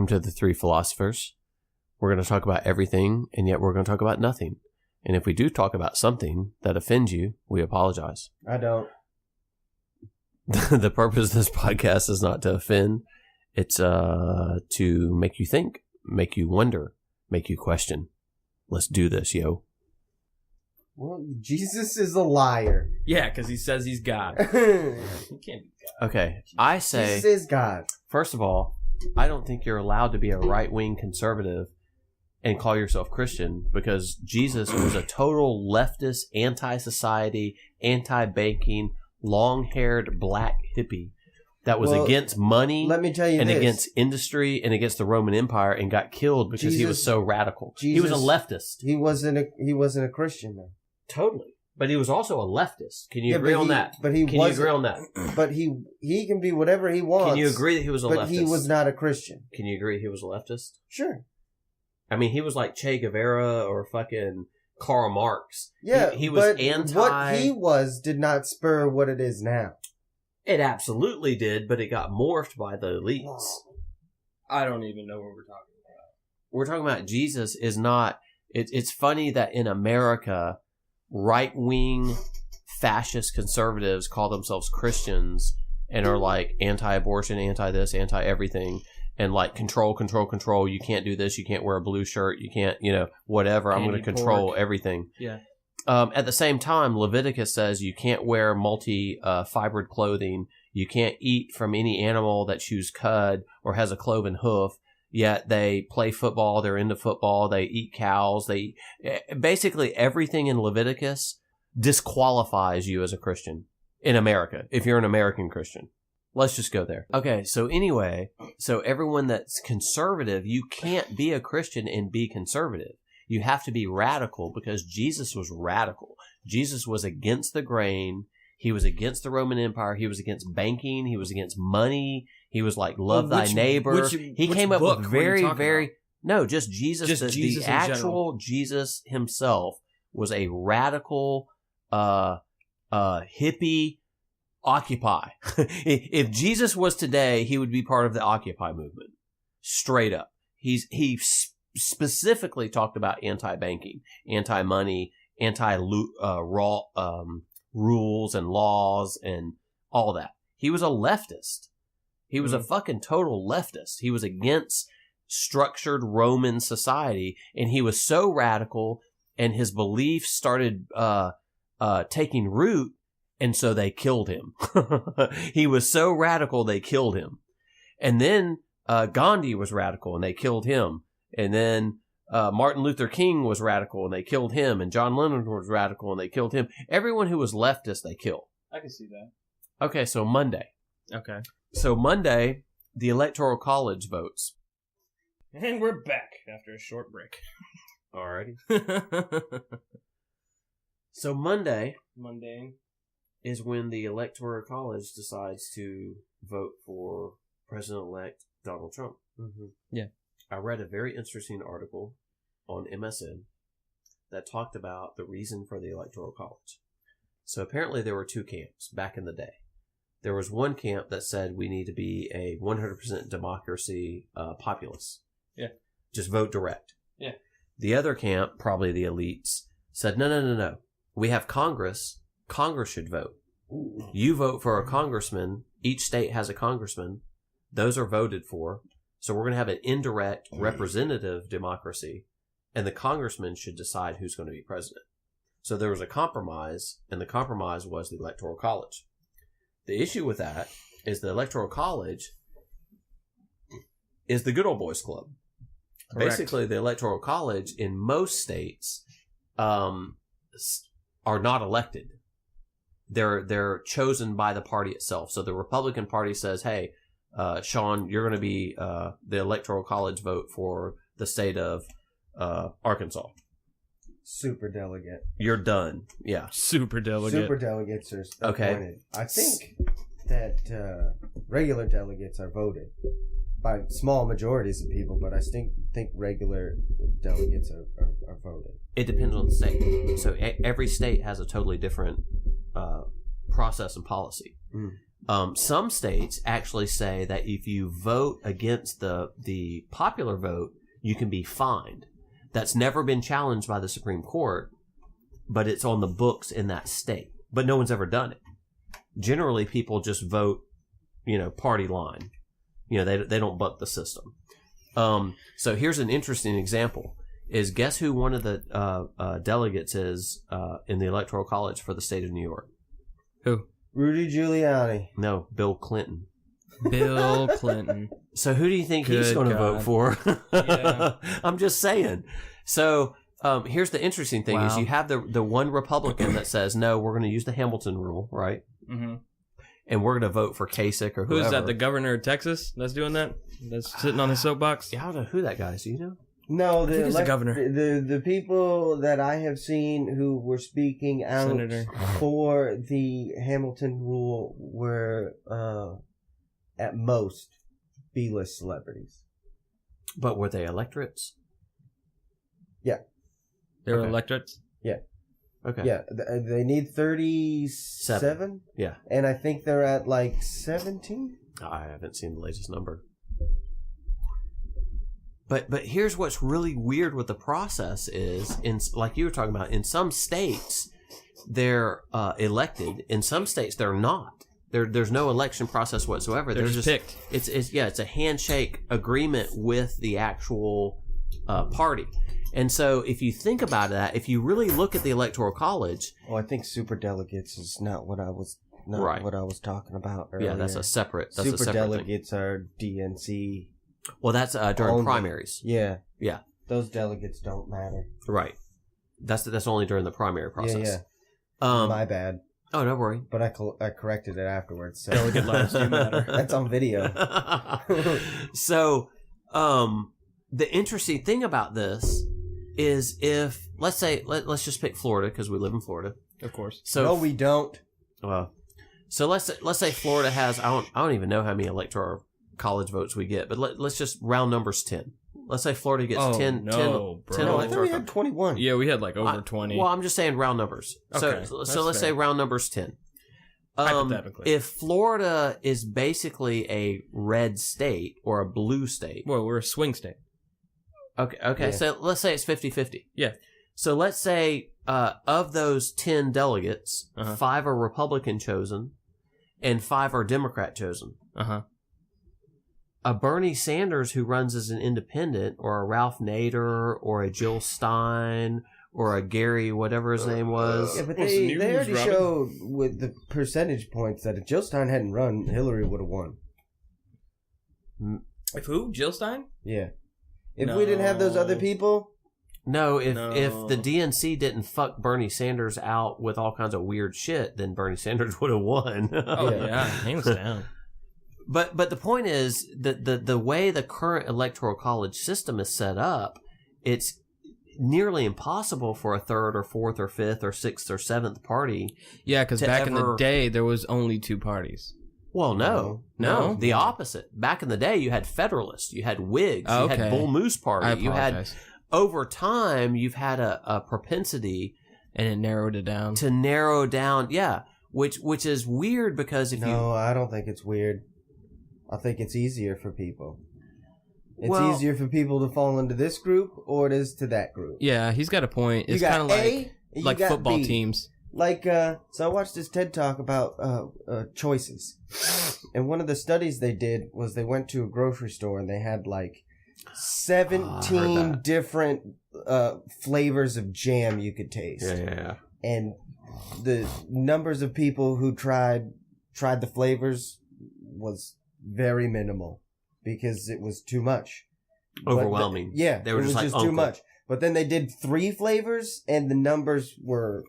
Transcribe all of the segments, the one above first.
Welcome to the Three Philosophers. We're going to talk about everything, and yet we're going to talk about nothing. And if we do talk about something that offends you, we apologize. I don't. The purpose of this podcast is not to offend. It's to make you think, make you wonder, make you question. Let's do this, yo. Well, Jesus is a liar. Yeah, because he says he's God. He He can't be God. Okay, I say, Jesus is God. first of all, I don't think you're allowed to be a right-wing conservative and call yourself Christian, because Jesus was a total leftist, anti-society, anti-banking, long-haired black hippie that was against money Let me tell you and this. against industry and against the Roman Empire and got killed because he was so radical. He was a leftist. He wasn't a Christian, though. Totally. But he was also a leftist. Can you agree on that? But he Can you agree on that? But he can be whatever he wants. Can you agree that he was a leftist? But he was not a Christian. Can you agree he was a leftist? Sure. I mean, he was like Che Guevara or fucking Karl Marx. Yeah, he was but anti. what he was did not spur what it is now. It absolutely did, but it got morphed by the elites. I don't even know what we're talking about. We're talking about Jesus is not. It's funny that in America, right-wing fascist conservatives call themselves Christians and are like anti-abortion, anti-this, anti-everything, and like control. You can't do this. You can't wear a blue shirt. You can't, whatever. I'm going to control everything. Yeah. At the same time, Leviticus says you can't wear multi-fibred clothing. You can't eat from any animal that chews cud or has a cloven hoof. Yet they play football. They're into football. They eat cows. Basically everything in Leviticus disqualifies you as a Christian in America if you're an American Christian. Let's just go there. Okay, so anyway, everyone that's conservative, you can't be a Christian and be conservative. You have to be radical because Jesus was radical. Jesus was against the grain. He was against the Roman Empire. He was against banking. He was against money. He was like, love thy neighbor. He came up with just Jesus. Just Jesus the actual Jesus himself was a radical, hippie Occupy. If Jesus was today, he would be part of the Occupy movement. Straight up. He specifically talked about anti-banking, anti-money, raw rules and laws and all that. He was a leftist. He was a fucking total leftist. He was against structured Roman society, and he was so radical, and his beliefs started taking root, and so they killed him. He was so radical, they killed him. And then Gandhi was radical, and they killed him. And then Martin Luther King was radical, and they killed him. And John Lennon was radical, and they killed him. Everyone who was leftist, they killed. I can see that. Okay, so Monday. Okay. So Monday, the Electoral College votes. And we're back after a short break. Alrighty. So Monday is when the Electoral College decides to vote for President-elect Donald Trump. Mm-hmm. Yeah. I read a very interesting article on MSN that talked about the reason for the Electoral College. So apparently there were two camps back in the day. There was one camp that said we need to be a 100% democracy populace. Yeah. Just vote direct. Yeah. The other camp, probably the elites, said, no. We have Congress. Congress should vote. Ooh. You vote for a congressman. Each state has a congressman. Those are voted for. So we're going to have an indirect representative democracy, and the congressman should decide who's going to be president. So there was a compromise, and the compromise was the Electoral College. The issue with that is the Electoral College is the good old boys club. Correct. Basically, the Electoral College in most states are not elected. They're chosen by the party itself. So the Republican Party says, hey, Sean, you're going to be the Electoral College vote for the state of Arkansas. Super delegate. You're done. Yeah. Super delegate. Super delegates are Okay. appointed. I think that regular delegates are voted by small majorities of people, but I think regular delegates are voted. It depends on the state. So every state has a totally different process and policy. Mm. Some states actually say that if you vote against the popular vote, you can be fined. That's never been challenged by the Supreme Court, but it's on the books in that state. But no one's ever done it. Generally, people just vote, party line. They don't buck the system. So here's an interesting example. Is guess who one of the delegates is in the Electoral College for the state of New York? Who? Rudy Giuliani. No, Bill Clinton. Bill Clinton. So who do you think he's Good going to God. vote for? Yeah. I'm just saying. So here's the interesting thing: is Wow. you have the one Republican that says no, we're going to use the Hamilton rule, right? Mm-hmm. And we're going to vote for Kasich or whoever. Who's that? The governor of Texas that's doing that? That's sitting on his soapbox? Yeah, I don't know who that guy is. Do you know? No, think it's the governor. The people that I have seen who were speaking out Senator. for the Hamilton rule were at most B-list celebrities. But were they electorates? They were Okay. electorates? Okay. Yeah, they need 37, Yeah. and I think they're at like 17. I haven't seen the latest number. But here's what's really weird with the process is, like you were talking about, in some states they're elected, in some states they're not. There's no election process whatsoever. They're just picked. It's a handshake agreement with the actual party. And so if you think about that, if you really look at the Electoral College, Oh, I think super delegates is not what I was Right. what I was talking about earlier. yeah, that's a separate super thing. delegates are DNC. Well, that's during Only. primaries. Yeah, Yeah. those delegates don't matter. Right. That's only during the primary process. Yeah. My bad. Oh, don't worry. But I corrected it afterwards. So. Delegate lives do matter. That's on video. So, the interesting thing about this is if, let's say, let's just pick Florida because we live in Florida. Of course. So, No, we don't. so let's say Florida has, I don't even know how many electoral college votes we get, but let's just round numbers 10. Let's say Florida gets Oh, 10, no, 10, bro. 10 No, I thought electoral we had 21. Yeah, we had like over 20. Well, I'm just saying round numbers. Okay, So that's let's say fair. round numbers 10. Hypothetically. If Florida is basically a red state or a blue state, Well, we're a swing state. okay, Yeah. so let's say it's 50-50. Yeah. So let's say of those 10 delegates, Uh-huh. 5 are Republican chosen and 5 are Democrat chosen. Uh-huh. A Bernie Sanders who runs as an independent, or a Ralph Nader, or a Jill Stein, or a Gary, whatever his name was. Yeah, but What's the they news, already Robin? showed with the percentage points that if Jill Stein hadn't run, Hillary would have won. If who? Jill Stein? Yeah. If we didn't have those other No. people, No, if No. the DNC didn't fuck Bernie Sanders out with all kinds of weird shit, then Bernie Sanders would have won. Oh, Yeah. yeah. Hands down. But the point is that the way the current electoral college system is set up, it's nearly impossible for a third or fourth or fifth or sixth or seventh party. Yeah, because To back in the ever- day, there was only 2 parties. Well, no, No? the opposite. Back in the day, you had Federalists, you had Whigs, you had Okay. Bull Moose Party, I you had apologize. over time you've had a propensity And it narrowed it down. to narrow down, which is weird because if no, I don't think it's weird. I think it's easier for people. It's Well- easier for people to fall into this group or it is to that group. Yeah, he's got a point. It's you kind got of A, and like you got football B. teams. Like, so I watched this TED Talk about choices. And one of the studies they did was they went to a grocery store and they had like I heard 17 that. different flavors of jam you could taste. yeah. And the numbers of people who tried the flavors was very minimal because it was too much. Overwhelming. Yeah, They were it just was like just Uncle. too much. But then they did 3 flavors, and the numbers were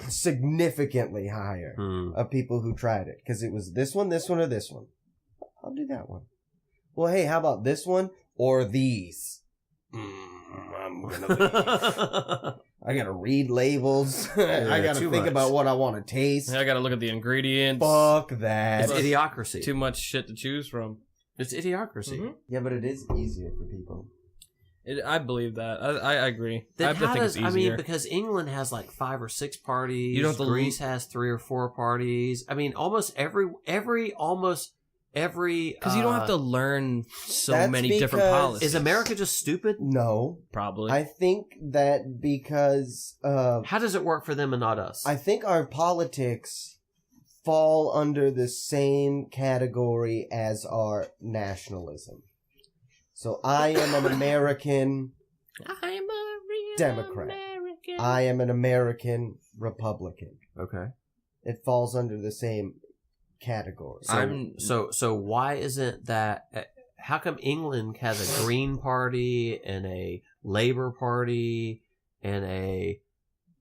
significantly higher Hmm. of people who tried it because it was this one, or this one. I'll do that one. Well, hey, how about this one or these? I'm gonna. I gotta read labels. I gotta too think much. about what I want to taste. I got to look at the ingredients. Fuck that. It's idiocracy. Too much shit to choose from. It's idiocracy. Mhm. Yeah, but it is easier for people. I believe that. I agree. Then I think it's easier. I mean, because England has like 5 or 6 parties. You don't have to Greece has 3 or 4 parties. I mean, almost every because you don't have to learn so That's many different because- policies. Is America just stupid? No. Probably. I think that because How does it work for them and not us? I think our politics fall under the same category as our nationalism. So I am an American I'm a real Democrat. American. I am an American Republican. Okay. It falls under the same category. So why isn't that? How come England has a Green Party and a Labour Party and a,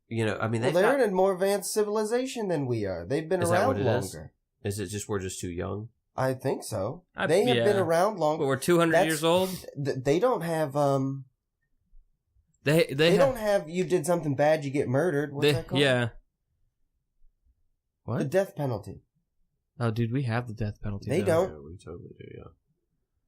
I mean, Well, they've they're got, in a more advanced civilization than we are. They've been Is that around what it is? longer. Is it just we're just too young? I think so. I- They have yeah. been around But longer. we're 200 That's- years old. They don't have They They have, don't have you did something bad, you get murdered. What's that called? yeah. The What? death penalty. Oh, dude, we have the death penalty. They though. don't. Yeah, we totally do. Yeah.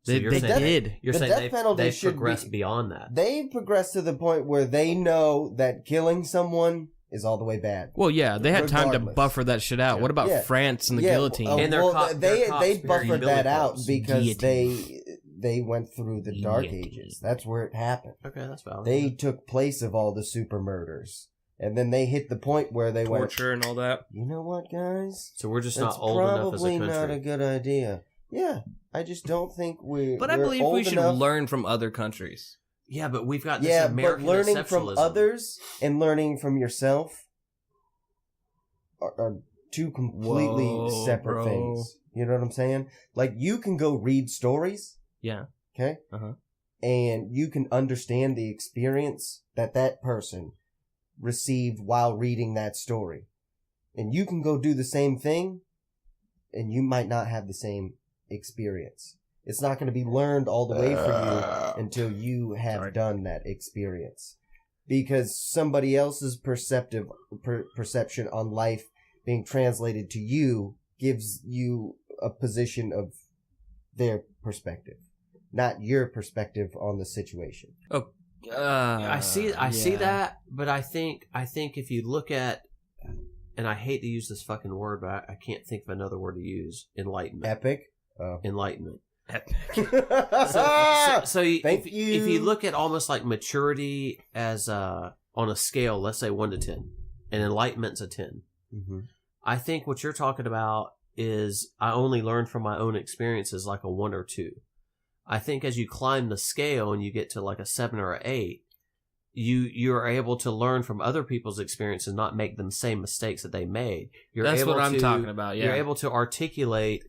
They, you're they saying did. You're The saying death penalty they've should progressed be- beyond that. They've progressed to the point where they know that killing someone is all the way bad. Well, yeah, they had time to Regardless. buffer that shit out. Yeah. What about Yeah. France and the Yeah, guillotine? And their well, cop- their they cops carry buffered billy that out clubs. because Guillotine. they went through the Dark Guillotine. Ages. That's where it happened. Okay, that's valid. They took place of all the super murders, and then they hit the point where they went. Torture and all that. You know what, guys? So we're just That's not old enough as a probably country. not a good idea. Yeah, I just don't think we're. But I we're believe old we should enough. learn from other countries. Yeah, but we've got this Yeah, but American learning from exceptionalism. others and learning from yourself are two completely Whoa, separate bro. things. You know what I'm saying? Like, you can go read stories, Yeah. okay? Uh-huh. And you can understand the experience that that person received while reading that story. And you can go do the same thing, and you might not have the same experience. It's not going to be learned all the way for you until you have Sorry. done that experience. Because somebody else's perception on life being translated to you gives you a position of their perspective, not your perspective on the situation. I see yeah. that, but I think if you look at, and I hate to use this fucking word, but I can't think of another word to use. Enlightenment. Epic. Oh. Enlightenment. so, So you, Thank if you. you look at almost like maturity as on a scale, let's say 1 to 10, and enlightenment's a 10. Mhm. I think what you're talking about is I only learned from my own experiences like a 1 or 2. I think as you climb the scale and you get to like a 7 or a 8, you are able to learn from other people's experiences and not make the same mistakes that they made. That's able what I'm to- talking about, yeah. You're able to articulate.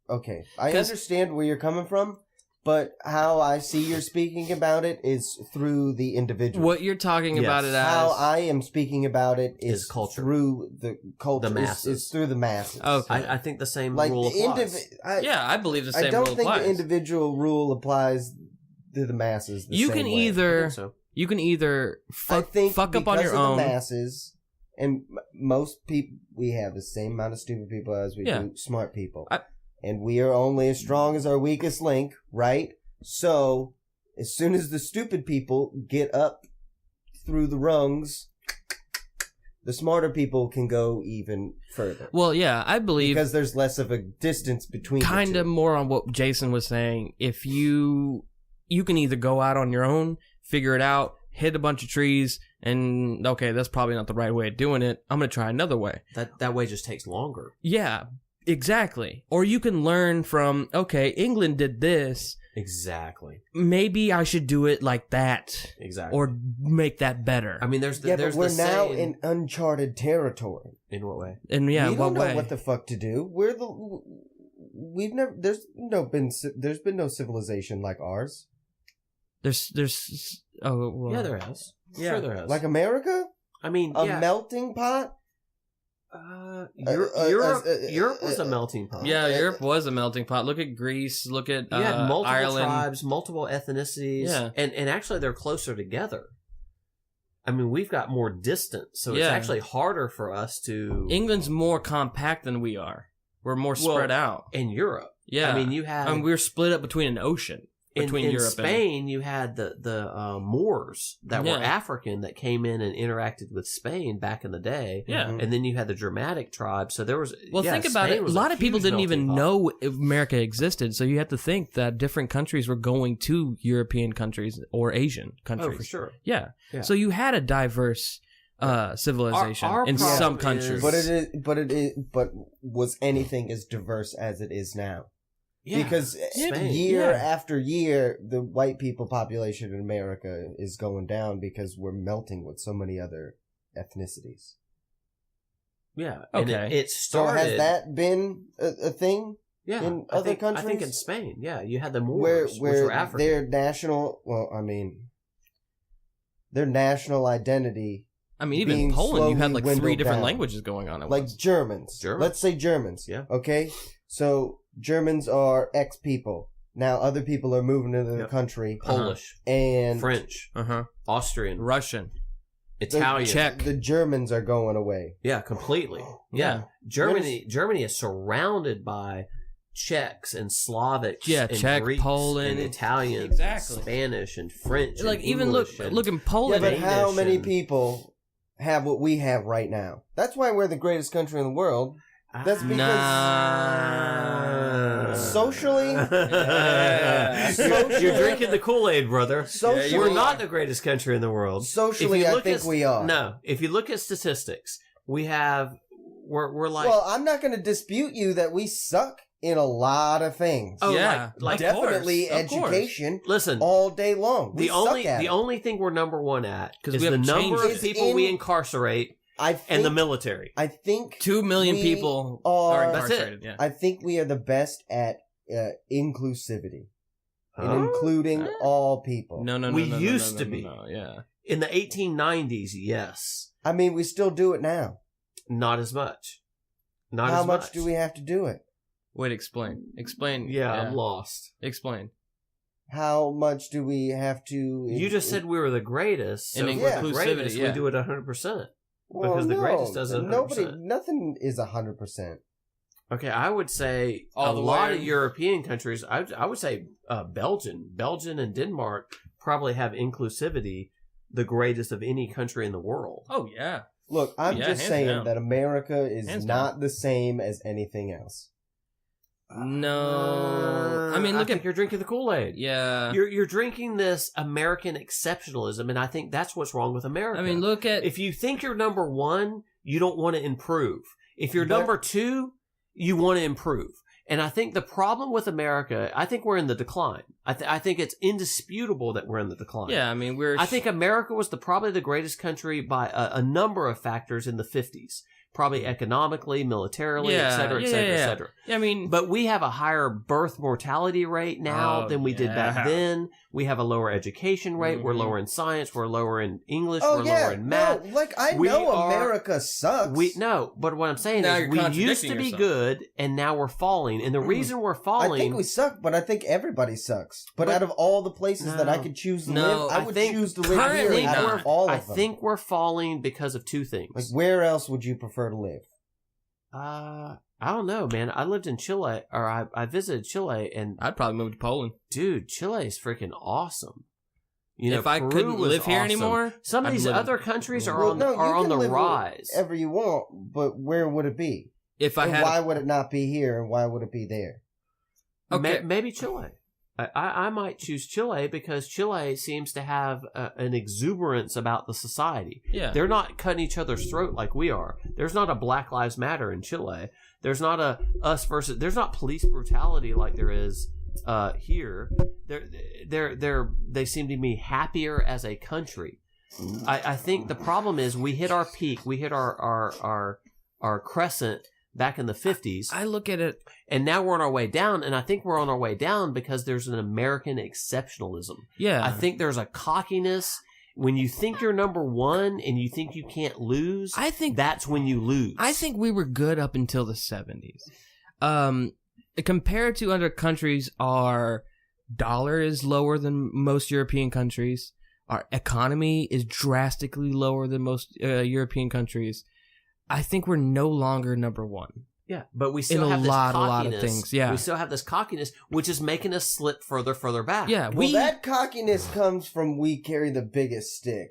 Okay. I 'Cause- understand where you're coming from, but how I see you're speaking about it is through the individual. What you're talking Yes. about it as... How I am speaking about it Is is culture. through the culture. The masses. Is through the masses. Okay. I think the same Like rule the applies. yeah, I believe the same I don't rule think applies. the individual rule applies to the masses. The You same can way. I either think so. I think fuck up on because your of own. the masses, and most people, we have the same amount of stupid people as we Yeah. do smart people, I- and we are only as strong as our weakest link, right? So, as soon as the stupid people get up through the rungs, the smarter people can go even further Well, yeah, I believe because there's less of a distance between. the kind two. of more on what Jason was saying. If you can either go out on your own, figure it out, hit a bunch of trees, and okay, that's probably not the right way of doing it. I'm gonna try another way. That way just takes longer. Yeah, exactly. Or you can learn from, okay, England did this. Exactly. Maybe I should do it like that, Exactly. or make that better. I mean, there's Yeah, there's but we're the now saying- in uncharted territory. in what way? And yeah, we don't what know way? what the fuck to do. We've never. There's been no civilization like ours, There's oh well, Yeah, there has. Yeah. Sure, there has. like America, I mean, a yeah. melting pot. Europe was a melting pot. Yeah, Europe was a melting pot. Look at Greece. Look at You had multiple Ireland. tribes, multiple ethnicities, Yeah. and actually they're closer together. I mean, we've got more distance, so it's Yeah. actually harder for us to England's more compact than we are. We're more Well, spread out. in Europe. Yeah, I mean, you have and we're split up between an ocean. between in Europe Spain, you had the Moors that were Yeah. African that came in and interacted with Spain back in the day. and yeah. Mhm. And then you had the Germanic tribes. So there was. Well, yeah, think about Spain it. A was lot of people huge didn't even melting pot. know America existed, so you have to think that different countries were going to European countries or Asian countries. Oh, for sure. Yeah. Yeah. So you had a diverse civilization Our in problem some is- countries. But was anything as diverse as it is now? Yeah. Because Spain, year yeah. after year, the white people population in America is going down because we're melting with so many other ethnicities. Yeah. And Okay. it So started. has that been a thing yeah, in I other think, I think countries? in Spain, yeah, you had the where Moors, which were where African. their national? Well, I mean, their national identity, I mean, even in being Poland, you had slowly like 3 dwindled different down. languages going on at like once. Germans. Germans. Let's say Germans. Yeah. Okay. So Germans are X people. Now other people are moving into the Yep. country, Polish, and French, Austrian, Russian. Italian. Czech. the Germans are going away. Yeah, completely. Yeah. Yeah. Germany is surrounded by Czechs and Slavics Yeah, and Czech, Greeks Poland. and Italians, Exactly. and Spanish and French. Like and even English and- look in Yeah, Poland. but how Danish many and- people have what we have right now? That's why we're the greatest country in the world. That's because Nah. socially, You're drinking the Kool-Aid, brother. Socially- We're not the greatest country in the world. socially, If you I look think at- we are. No, if you look at statistics, we're like Well, I'm not going to dispute you that we suck in a lot of things. oh Yeah, like of course, Definitely of course. education listen. all day long. We The only suck at the it. only thing we're number one at 'Cause is we the haven't number changed of it. people we In- incarcerate I think, and the military. I think 2 million we people are- are That's it. incarcerated. Yeah. I think we are the best at inclusivity, in Huh? including all people. No, no, no. We no, no, used no, to no, be. no, yeah. In the 1890s, yes, I mean, we still do it now. not as much. Not How as much do we have to do it? Wait, explain. Explain. Yeah, I'm lost. Explain. How much do we have to? You just said we were the greatest. So In if we're the inclusivity, greatest, yeah. we do it 100%. well, because the no, greatest does it 100%. Nothing is 100%. Okay, I would say All a the lot way- of European countries. I would say Belgium and Denmark probably have inclusivity the greatest of any country in the world. Oh yeah. Look, I'm Yeah, just hands saying down. that America is Hands not the same as anything else. No. I mean, look think at you're drinking the Kool-Aid. yeah. You're drinking this American exceptionalism, and I think that's what's wrong with America. I mean, look at if you think you're number one, you don't want to improve. If you're But- number two, you want to improve. And I think the problem with America, I think we're in the decline. I think it's indisputable that we're in the decline. yeah. I mean, we're. I think America was probably the greatest country by a number of factors in the 50s. Probably economically, militarily, Yeah, et cetera, et yeah, cetera, yeah, et yeah. cetera. I mean, But we have a higher birth mortality rate now Oh, than we did back yeah. then. We have a lower education rate. We're Mhm. lower in science. We're lower in English. Oh we're yeah, lower in math. no, like I We know are- America sucks. We no, but what I'm saying Now is you're we used contradicting to be yourself. good, and now we're falling. And the reason we're I falling, think we suck, but I think everybody sucks. But But- out of all the places that I No. could choose to No, live, I I would think choose to live here currently out not. of all I of them. think we're falling because of two things. Like, where else would you prefer to live? I don't know, man. I lived in Chile, or I visited Chile, and I'd probably move to Poland. dude, Chile is freaking awesome. You know, If I Peru couldn't was live here awesome. anymore, Some of I'd these live in- other countries are Well, on no, you are on can the live rise. Wherever you want, but where would it be? if I And had, why would it not be here, and why would it be there? Okay. Maybe Chile. I might choose Chile because Chile seems to have an exuberance about the society. yeah, They're not cutting each other's throat like we are. There's not a Black Lives Matter in Chile. There's not a us versus. There's not police brutality like there is here. They seem to be happier as a country. I think the problem is we hit our peak. We hit our crescent back in the 50s, I look at it. and now we're on our way down. And I think we're on our way down because there's an American exceptionalism. Yeah, I think there's a cockiness when you think you're number one and you think you can't lose. I think That's when you lose. I think we were good up until the 70s. Compared to other countries, our dollar is lower than most European countries. Our economy is drastically lower than most European countries. I think we're no longer number one. Yeah, but we still In a have this lot cockiness. of things, yeah. We still have this cockiness, which is making us slip further back. Yeah, Well, that cockiness comes from we carry the biggest stick.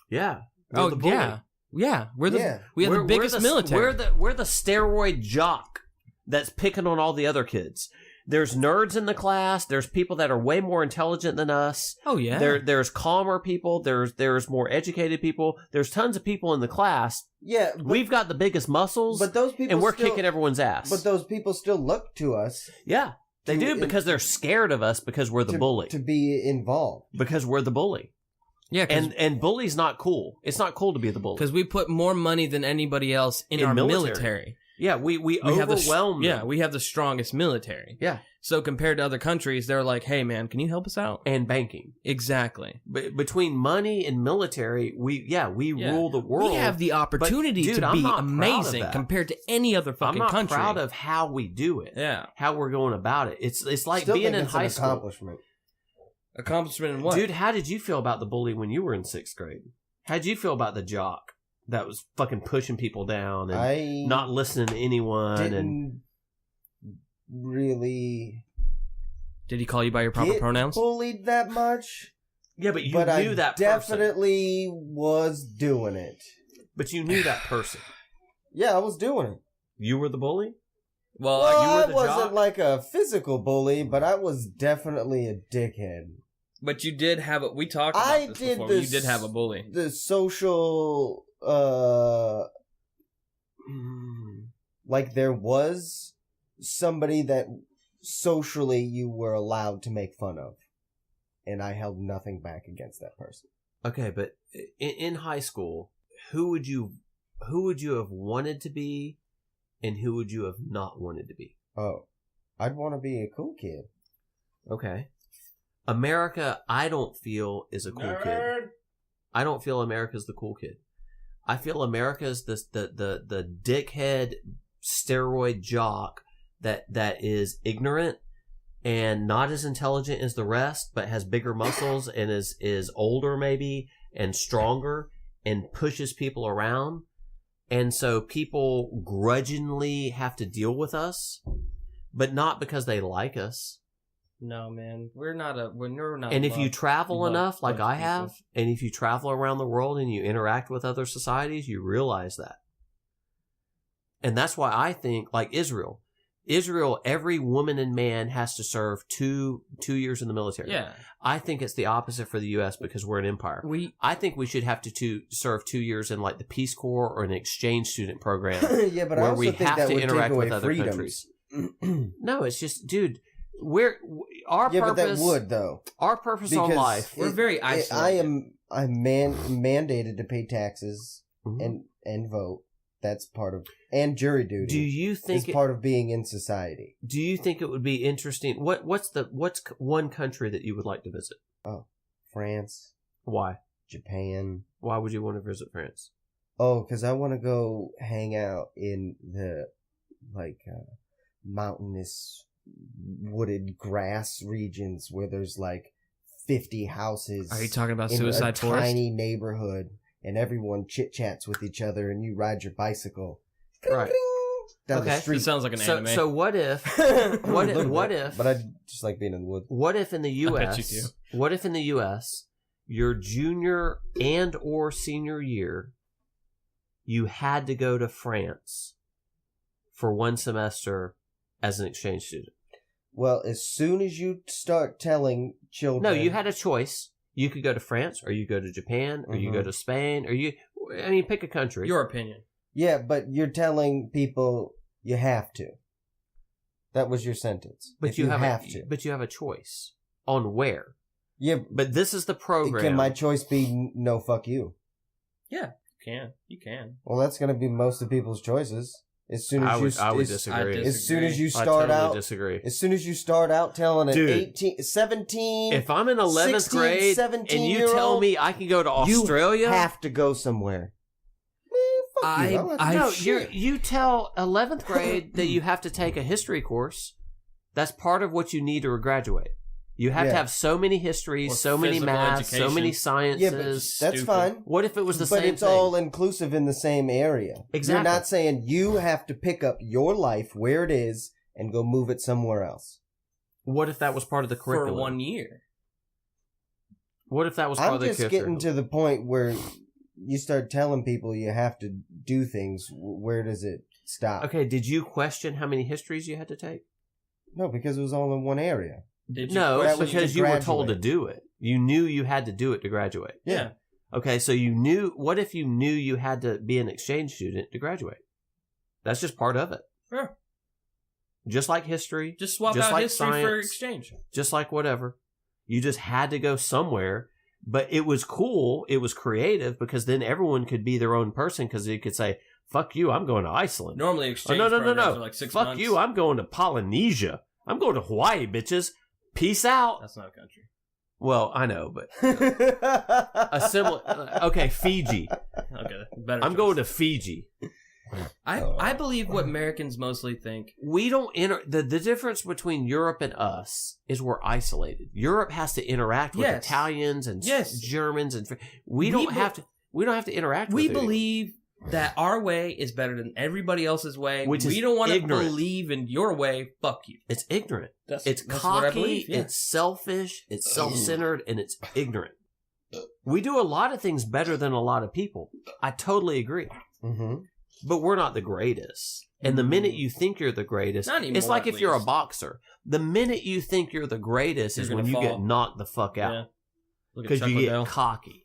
Yeah. We're the bully. We have We're the biggest military. We're the steroid jock that's picking on all the other kids. There's nerds in the class. There's people that are way more intelligent than us. Oh yeah. There's calmer people. There's more educated people. There's tons of people in the class. Yeah, but, We've got the biggest muscles, but those people and we're still, kicking everyone's ass. But those people still look to us. Yeah, they do because they're scared of us because we're the bully. To be involved. Because we're the bully. Yeah, and bully's not cool. It's not cool to be the bully. because we put more money than anybody else in our military. Yeah, we have overwhelm them. we have the strongest military. Yeah. So compared to other countries, they're like, "Hey, man, can you help us out?" And banking. Exactly. Between money and military, we rule the world. We have the opportunity dude, to I'm be not proud of amazing that. compared to any other I'm fucking not country. proud of how we do it. Yeah. How we're going about it. It's like Still being think in it's high an school. accomplishment. Accomplishment in what? Dude, how did you feel about the bully when you were in 6th grade? How did you feel about the jock that was fucking pushing people down and I not listening to anyone? And didn't really Did he call you by your proper get pronouns? bullied that much. yeah, but you but knew I that person. definitely was doing it. But you knew that person. Yeah, I was doing it. You were the bully? Well, Well, you were I the wasn't jock? like a physical bully, but I was definitely a dickhead. but you did have a. We talked about I this did before. this- You did have a bully. The social, like there was somebody that socially you were allowed to make fun of, and I held nothing back against that person. Okay, but in high school, who would you have wanted to be, and who would you have not wanted to be? Oh, I'd want to be a cool kid. Okay. America, I don't feel is a cool kid. I don't feel America's the cool kid. I feel America's the dickhead steroid jock that is ignorant and not as intelligent as the rest, but has bigger muscles and is older maybe and stronger and pushes people around. And so people grudgingly have to deal with us, but not because they like us. No, man, we're not. And if you travel love- enough, like love I have, people. and if you travel around the world and you interact with other societies, you realize that. And that's why I think, like Israel, every woman and man has to serve two years in the military. Yeah, I think it's the opposite for the U.S. because we're an empire. I think we should have to serve 2 years in like the Peace Corps or an exchange student program Yeah, but I where also we think have that to would interact take away with other freedoms. countries. No, it's just, dude, our Yeah, purpose. but that would though. Our purpose on Because life. We're very isolated. I'm mandated to pay taxes Mhm. and vote. That's part of and jury duty. Do you think is part of being in society? Do you think it would be interesting? What's one country that you would like to visit? France, Why? Japan. Why would you want to visit France? Oh, because I want to go hang out in the mountainous, wooded grass regions where there's like 50 houses. Are you talking about in Suicide a Forest? tiny neighborhood, and everyone chit chats with each other, and you ride your bicycle Right. down the Okay. street. It sounds like an anime. So what if? A What little bit, if- But I just like being in the woods. What if in the I bet U.S. you do. What if in the U.S. your junior and or senior year, you had to go to France for 1 semester as an exchange student? Well, as soon as you start telling children, No, you had a choice. You could go to France, or you go to Japan, or you go to Spain, or pick a country. Your opinion. Yeah, but you're telling people you have to. That was your sentence. But If you have to. But you have a choice on where. Yeah, But this is the program. can my choice be no? Fuck you. You can. Well, that's going to be most of people's choices. As soon as I would as, disagree. as soon as you I start totally out, disagree. as soon as you start out telling an Dude. 18, 17, If I'm in 11th 16, grade 17 and you year tell old, me I can go to you Australia, have to go somewhere. Man, fuck you. I'm not- no, shit. you tell 11th grade that you have to take a history course. That's part of what you need to graduate. You have to Yeah. have so many histories, Or so many physical maths, so education. many Yeah, but sciences. that's Stupid. fine. What if it was the But same it's thing? all inclusive in the same area. Exactly. You're not saying you have to pick up your life where it is and go move it somewhere else. What if that was part of the For curriculum? 1 year. What if that was part I'm of the just curriculum? getting to the point where you start telling people you have to do things. Where does it stop? Okay, did you question how many histories you had to take? No, because it was all in one area. Did you No, that it's was because to you were told to graduate. do it. You knew you had to do it to graduate. Yeah. Okay, so you knew. What if you knew you had to be an exchange student to graduate? That's just part of it. Yeah. Just like history, Just swap Just out like history for science. exchange. just like whatever. You just had to go somewhere. But it was cool. It was creative because then everyone could be their own person because they could say, "Fuck you, I'm going to Iceland." Normally Oh, exchange no. programs are like 6 Fuck months. you, I'm going to Polynesia. I'm going to Hawaii, bitches. Peace out. That's not a country. Well, I know, but a similar. Okay, Fiji. Okay, better. I'm going to Fiji. I believe what Americans mostly think. We don't the difference between Europe and us is we're isolated. Europe has to interact with Yes. Italians and Yes. Germans and we don't have to. We don't have to interact. We with them. believe that our way is better than everybody else's way. Which we is don't want to ignorant. believe in your way. Fuck you. It's ignorant. That's It's that's what I cocky. believe, yeah. It's selfish. It's self-centered, and it's ignorant. We do a lot of things better than a lot of people. I totally agree. hmm But we're not the greatest. And the minute you think you're the greatest, Not anymore, it's like at if you're a least. boxer. The minute you think you're the greatest You're is gonna when you fall. get knocked the fuck Yeah. out. Look at Because Chuck you Liddell. get cocky.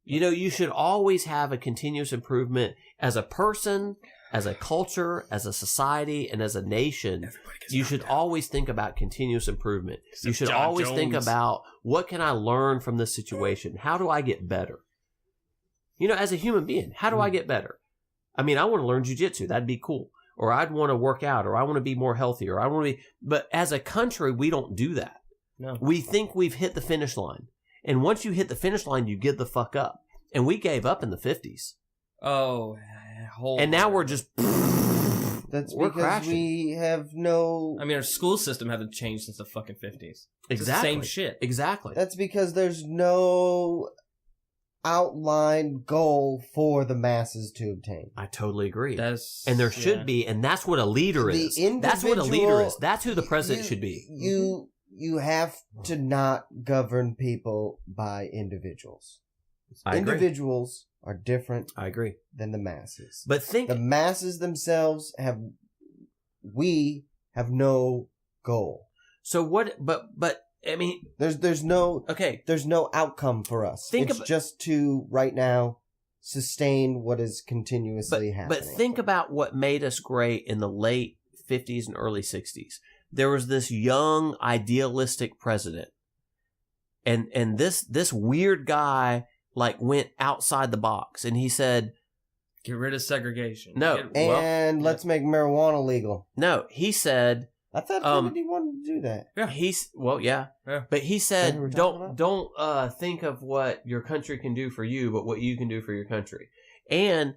You know, you should always have a continuous improvement as a person, as a culture, as a society, and as a nation. Everybody gets You knocked should out. always think about continuous improvement. You Except should John always think Jones. about what can I learn from this situation? How do I get better? You know, as a human being, how do I get better? I mean, I want to learn jujitsu. That'd be cool. Or I'd want to work out, or I want to be more healthy, or I want to be. But as a country, we don't do that. No. We think we've hit the finish line. And once you hit the finish line, you give the fuck up. And we gave up in the 50s. Oh, hold And now on. we're just. That's We're because crashing. we have no. I mean, our school system hasn't changed since the fucking 50s. It's the Exactly. same shit. Exactly. That's because there's no outlined goal for the masses to obtain. I totally agree. That's And there should yeah. be, and that's what a leader The is. That's what a leader individual- is. That's who the president You- should be. You have to not govern people by individuals. I agree. Individuals are different I agree. than the masses. But think, The masses themselves we have no goal. so what, but, I mean, There's no okay, outcome for us. Think it's ab- just to right now sustain what is but, continuously happening. but think about what made us great in the late 50s and early 60s. There was this young, idealistic president. And this weird guy, like, went outside the box and he said, Get rid of segregation. No. Get- Well, and let's make marijuana legal. no, he said, I thought Kennedy wanted to do that. Yeah. Yeah. But he Is that said, who we're talking don't think of what your country can do for you, but what you can do for your country. And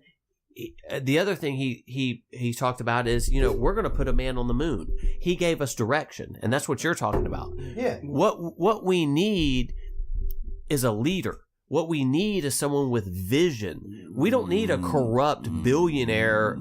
the other thing he talked about is, you know, we're going to put a man on the moon. He gave us direction, and that's what you're talking about. Yeah. What we need is a leader. What we need is someone with vision. We don't need a corrupt billionaire,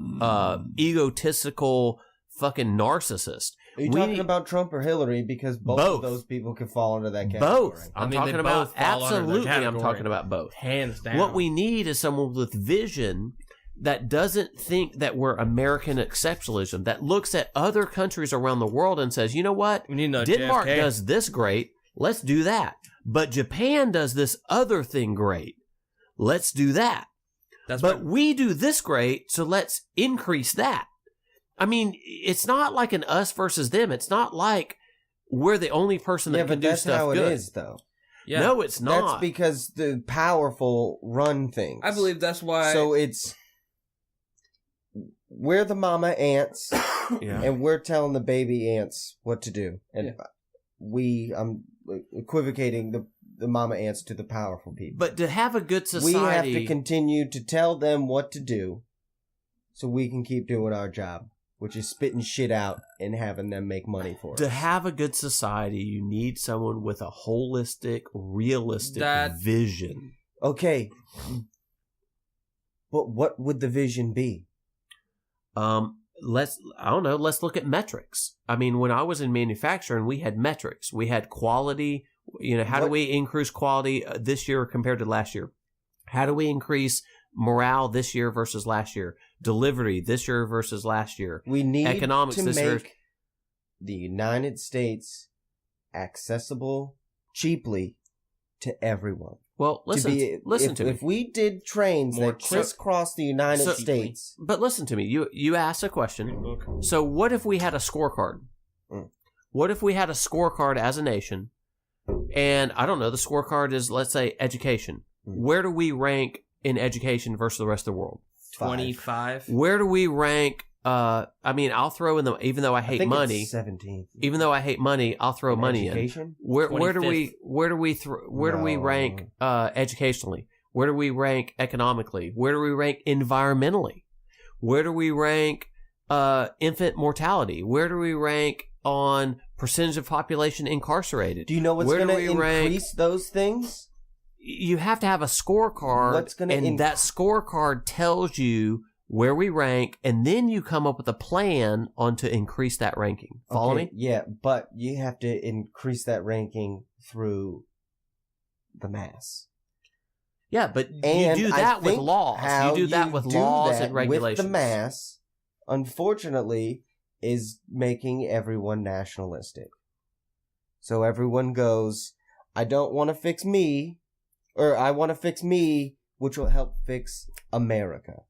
egotistical fucking narcissist. Are you We talking need- about Trump or Hillary? Because both Both. of those people could fall into that category. Both. I'm I mean, they talking both about fall under the absolutely. I'm category. talking about both. Hands down. What we need is someone with vision that doesn't think that we're American exceptionalism, that looks at other countries around the world and says, you know what? We need another Denmark JFK. does this great. Let's do that. But Japan does this other thing great. Let's do that. That's But what, we do this great, so let's increase that. I mean, it's not like an us versus them. It's not like we're the only person that Yeah, can but do that's stuff how good. it is, though. yeah. No, it's not. That's because the powerful run things. I believe that's why. So it's we're the mama ants, Yeah. and we're telling the baby ants what to do, and I'm equivocating the mama ants to the powerful people. But to have a good we have society, to continue to tell them what to do, so we can keep doing our job. which is spitting shit out and having them make money for it. To have a good society, you need someone with a holistic, realistic vision. Okay. But what would the vision be? Let's look at metrics. I mean, when I was in manufacturing, we had metrics. We had quality. How do we increase quality this year compared to last year? How do we increase morale this year versus last year? Delivery this year versus last year. We need economics to this make year. the United States accessible cheaply to everyone. Well, listen to me. If we did trains that crisscross the United States. But listen to me. You asked a question. So what if we had a scorecard? What if we had a scorecard as a nation? And I don't know, the scorecard is, let's say, education. Where do we rank in education versus the rest of the world? 25. Where do we rank? I'll throw in the, even though I hate money. 17th. Even though I hate money, I'll throw money education? in. Where do we rank educationally? Where do we rank economically? Where do we rank environmentally? Where do we rank infant mortality? Where do we rank on percentage of population incarcerated? Do you know what's going to increase those things? You have to have a scorecard, that scorecard tells you where we rank, and then you come up with a plan on to increase that ranking. Follow me? Yeah, but you have to increase that ranking through the mass. Yeah, but you do that with laws. You do that with laws and regulations. With the mass, unfortunately, is making everyone nationalistic. So everyone goes, I don't want to fix me, or I want to fix me, which will help fix America.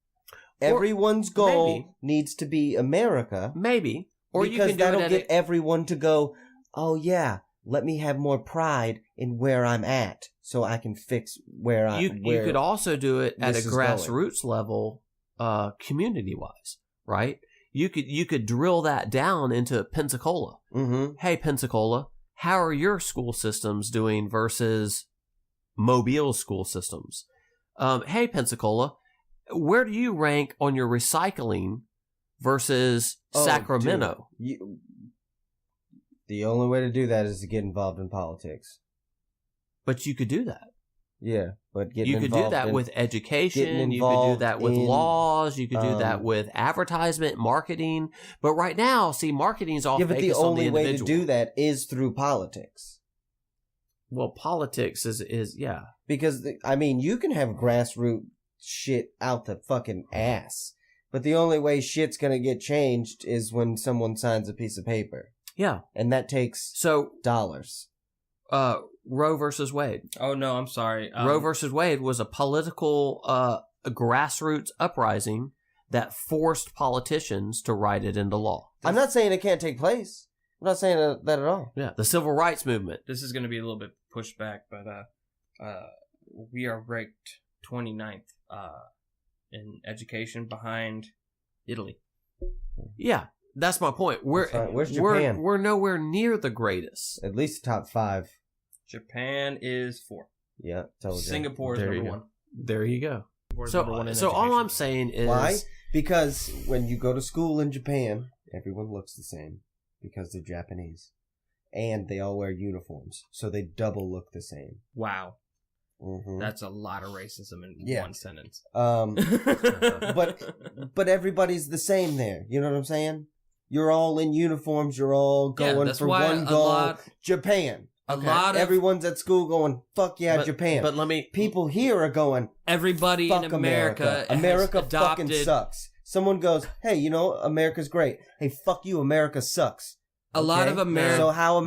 Everyone's goal needs to be America. Maybe. Or because that'll get everyone to go, oh yeah, let me have more pride in where I'm at so I can fix where I'm at. You could also do it at a grassroots level, community-wise, right? You could drill that down into Pensacola. Mm-hmm. Hey, Pensacola, how are your school systems doing versus Mobile's school systems? Hey, Pensacola, where do you rank on your recycling versus Sacramento? The only way to do that is to get involved in politics. But you could do that. Yeah, but you could do that with education. You could do that with laws. You could do that with advertisement, marketing. But right now, see, marketing is all focused on the individual. The only way to do that is through politics. Well, politics is because you can have grassroots shit out the fucking ass, but the only way shit's gonna get changed is when someone signs a piece of paper. Yeah, and that takes dollars. Roe versus Wade. Oh no, I'm sorry. Roe versus Wade was a political a grassroots uprising that forced politicians to write it into law. I'm not saying it can't take place. I'm not saying that at all. Yeah, the civil rights movement. This is going to be a little bit pushed back, but we are ranked 29th in education behind Italy. Yeah, that's my point. Where's Japan? We're nowhere near the greatest. At least top 5. Japan is 4. Yeah, told you. Singapore is number 1. There you go. So all I'm saying is why? Because when you go to school in Japan, everyone looks the same because they're Japanese, and they all wear uniforms, so they double look the same. Wow. Mm-hmm. That's a lot of racism in one sentence. But everybody's the same there. You know what I'm saying? You're all in uniforms. You're all going for one goal. Japan. Everyone's at school going, fuck yeah, Japan. But people here are going, everybody fuck in America fucking sucks. Someone goes, hey, America's great. Hey, fuck you, America sucks. A lot of America. So how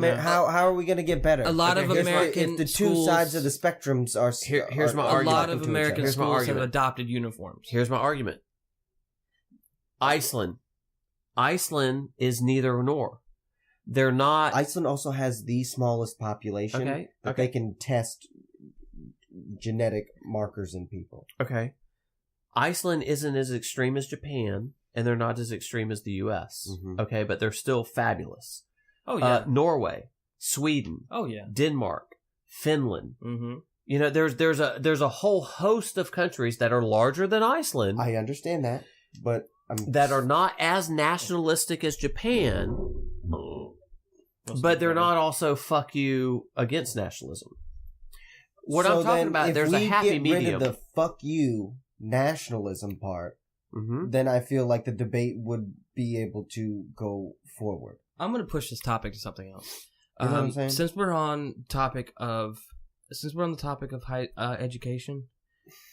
are we going to get better? A lot of American if the two schools, sides of the spectrums are here's my argument. A lot of American schools have adopted uniforms. Here's my argument. Iceland is neither nor. They're not. Iceland also has the smallest population that they can test genetic markers in people. Okay. Iceland isn't as extreme as Japan, and they're not as extreme as the U.S. Mm-hmm. Okay, but they're still fabulous. Oh yeah. Norway, Sweden. Oh yeah. Denmark, Finland. Mm-hmm. There's a whole host of countries that are larger than Iceland. I understand that, but that are not as nationalistic as Japan, but they're not also fuck you against nationalism. What So I'm talking then about, if there's a we happy get medium. rid of the fuck you nationalism part, Mhm. then I feel like the debate would be able to go forward. I'm gonna push this topic to something else. You know what I'm saying? Since we're on the topic of high education,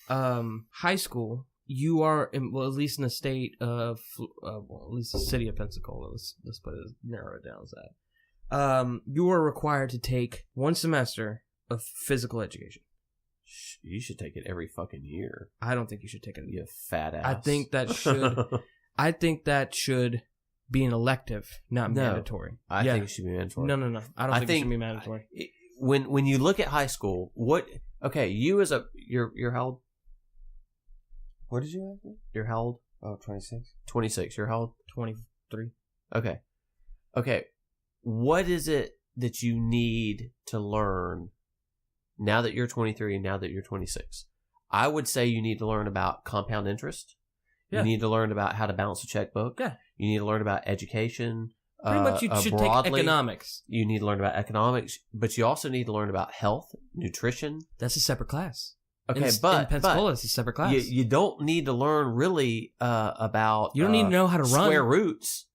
high school, you are at least in the state of at least the city of Pensacola. Let's put it narrow it down as that. You are required to take 1 semester of physical education. You should take it every fucking year. I don't think you should take it. You fat ass. I think that should. I think that should be an elective, not No. mandatory. I think it should be mandatory. No. I don't think it should be mandatory. When you look at high school, you as you're how old? What did you ask? You're how old? Oh, 26. 26. You're how old? 23. Okay. What is it that you need to learn now that you're 23 and now that you're 26? I would say you need to learn about compound interest. Yeah. You need to learn about how to balance a checkbook. Yeah. You need to learn about education. Pretty much you should broadly. take economics. You need to learn about economics, but you also need to learn about health, nutrition. That's a separate class. Okay, in Pensacola, it's a separate class. you don't need to learn really about. You don't need to know how to run. Square roots.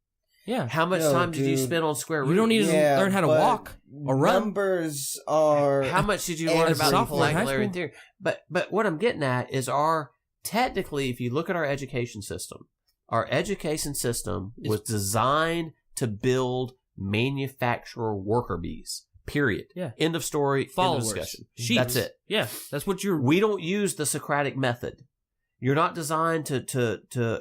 Yeah. How much No, time did you dude. spend on square roots? You don't need to learn how to but walk or run. Numbers are. How much did you And learn as a about sophomore in high Pythagorean school? theory? But what I'm getting at is technically, if you look at our education system was designed to build manufacturer worker bees. Period. Yeah. End of story. Followers. End of discussion. Sheep. That's it. Yeah. That's what you're. We don't use the Socratic method. You're not designed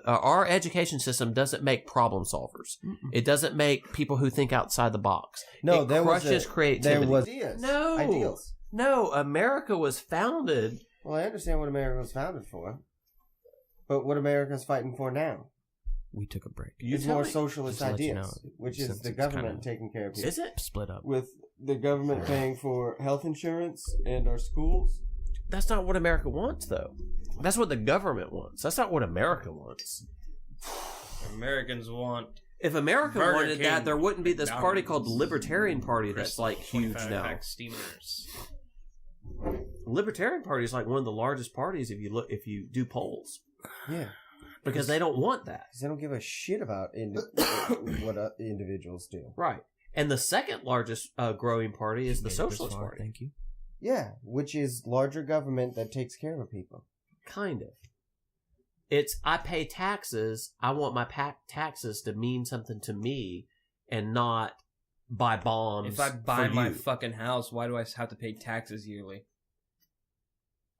our education system doesn't make problem solvers. It doesn't make people who think outside the box. No, it there crushes creativity. There was ideas. No. Ideals. No, America was founded. Well, I understand what America was founded for, but what America's fighting for now We took a break. is tell more me. socialist Just to let you ideas, know, which is since the it's government kinda- taking care of people. Is it? Split up. With the government paying for health insurance and our schools. That's not what America wants, though. That's what the government wants. That's not what America wants. Americans want. If America Burger wanted King, that, there wouldn't be this party called the McDonald's, Libertarian Party that's like huge now. Libertarian Party is like one of the largest parties if you do polls, Yeah, because they don't want that. because they don't give a shit about what individuals do. Right. And the second largest growing party is the Made it this Socialist far, Party. Thank you. Yeah, which is larger government that takes care of people. Kind of. It's I pay taxes. I want my taxes to mean something to me, and not buy bombs. If I buy for my you. fucking house, why do I have to pay taxes yearly?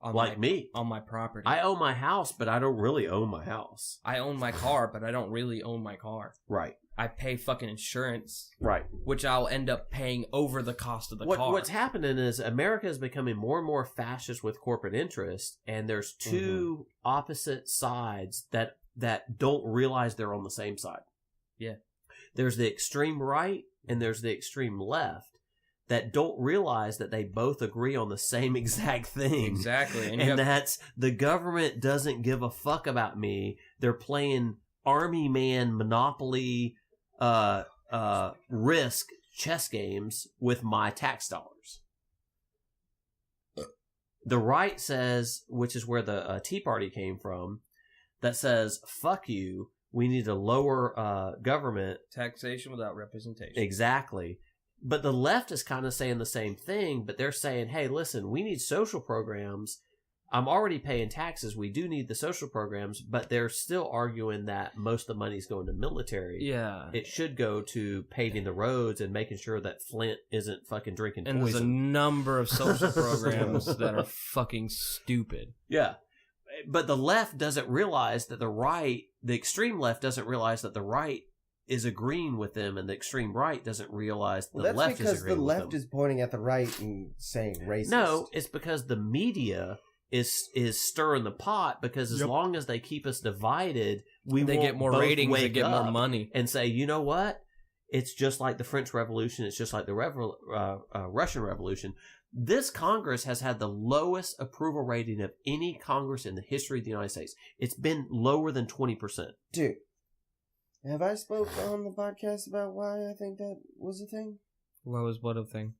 Like me. On my property. I own my house, but I don't really own my house. I own my car, but I don't really own my car. Right. I pay fucking insurance, Right. which I'll end up paying over the cost of the car. What's happening is America is becoming more and more fascist with corporate interest, and there's two opposite sides that don't realize they're on the same side. Yeah. There's the extreme right and there's the extreme left that don't realize that they both agree on the same exact thing. Exactly. And that's the government doesn't give a fuck about me. They're playing army man Monopoly risk chess games with my tax dollars. The right says, which is where the Tea Party came from, that says, fuck you, we need to lower government. taxation without representation. Exactly. But the left is kind of saying the same thing, but they're saying, hey, listen, we need social programs. I'm already paying taxes. We do need the social programs, but they're still arguing that most of the money's going to military. Yeah. It should go to paving the roads and making sure that Flint isn't fucking drinking And there's a poison. number of social programs that are fucking stupid. Yeah. But the left doesn't realize that the extreme left doesn't realize that the right is agreeing with them, and the extreme right doesn't realize the Well, left that's is because agreeing the with left them. is pointing at the right and saying racist. No, it's because the media is stirring the pot, because as Yep. long as they keep us divided, They won't get more both ratings, they wake get more up money. and say, you know what? It's just like the French Revolution. It's just like the Russian Revolution. This Congress has had the lowest approval rating of any Congress in the history of the United States. It's been lower than 20%. Dude, Have I spoke on the podcast about why I think that was a thing? What was what a thing?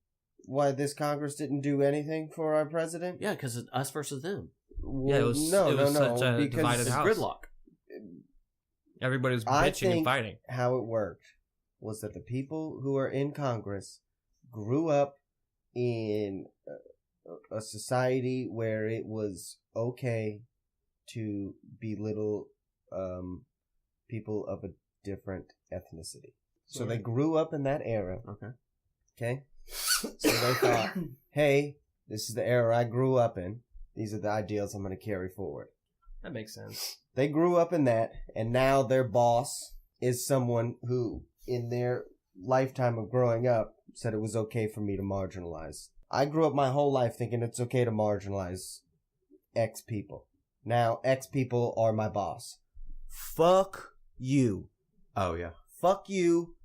Why this Congress didn't do anything for our president? Yeah, because it's us versus them. Yeah, it was such a divided It's house. gridlock. Everybody was I bitching and think fighting. how it worked was that the people who are in Congress grew up in a society where it was okay to belittle people of a different ethnicity. So they grew up in that era. Okay? So they thought, hey, this is the era I grew up in. These are the ideals I'm going to carry forward. That makes sense. They grew up in that, and now their boss is someone who, in their lifetime of growing up, said it was okay for me to marginalize. I grew up my whole life thinking it's okay to marginalize X people. Now, X people are my boss. Fuck you. Oh, yeah. Fuck you.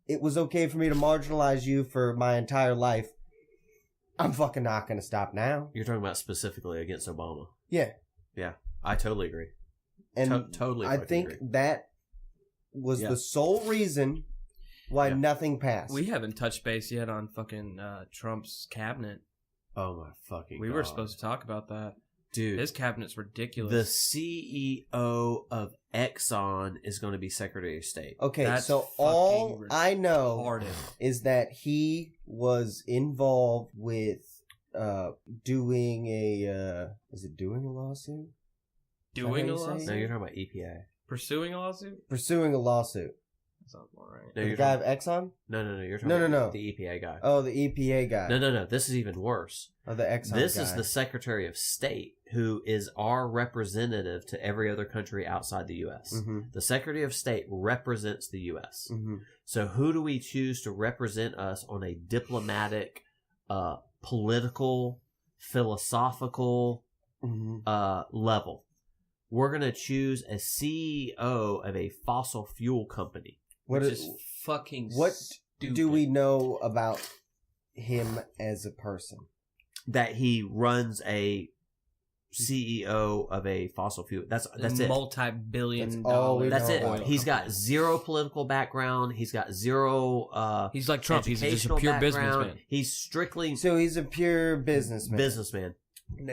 It was okay for me to marginalize you for my entire life. I'm fucking not going to stop now. You're talking about specifically against Obama. Yeah. Yeah, I totally agree. And Totally I fucking think agree. that was Yeah. the sole reason why Yeah. nothing passed. We haven't touched base yet on fucking Trump's cabinet. Oh, my fucking We God. were supposed to talk about that. Dude, His cabinet's the ridiculous. CEO of Exxon is going to be Secretary of State. Okay, That's so fucking all I know Retarded. is that he was involved with doing a is it doing a lawsuit? Doing how a you say it? lawsuit? No, you're talking about EPA. Pursuing a lawsuit? Pursuing a lawsuit. That sounds more right. No, The you're guy talking, of Exxon? no, you're talking No, about no. the EPA guy. Oh, the EPA guy. No. This is even worse. Oh, the Exxon This guy. is the Secretary of State, who is our representative to every other country outside the U.S. Mm-hmm. The Secretary of State represents the U.S. Mm-hmm. So who do we choose to represent us on a diplomatic, political, philosophical Mm-hmm. level? We're going to choose a CEO of a fossil fuel company. What Which is, is fucking what stupid. do we know about him as a person? That he runs a CEO of a fossil fuel. That's it. Multi-billion That's all we dollar. That's it. know about He's got zero political background. He's got zero He's like Trump. He's just a educational pure background. businessman. He's strictly So he's a pure businessman.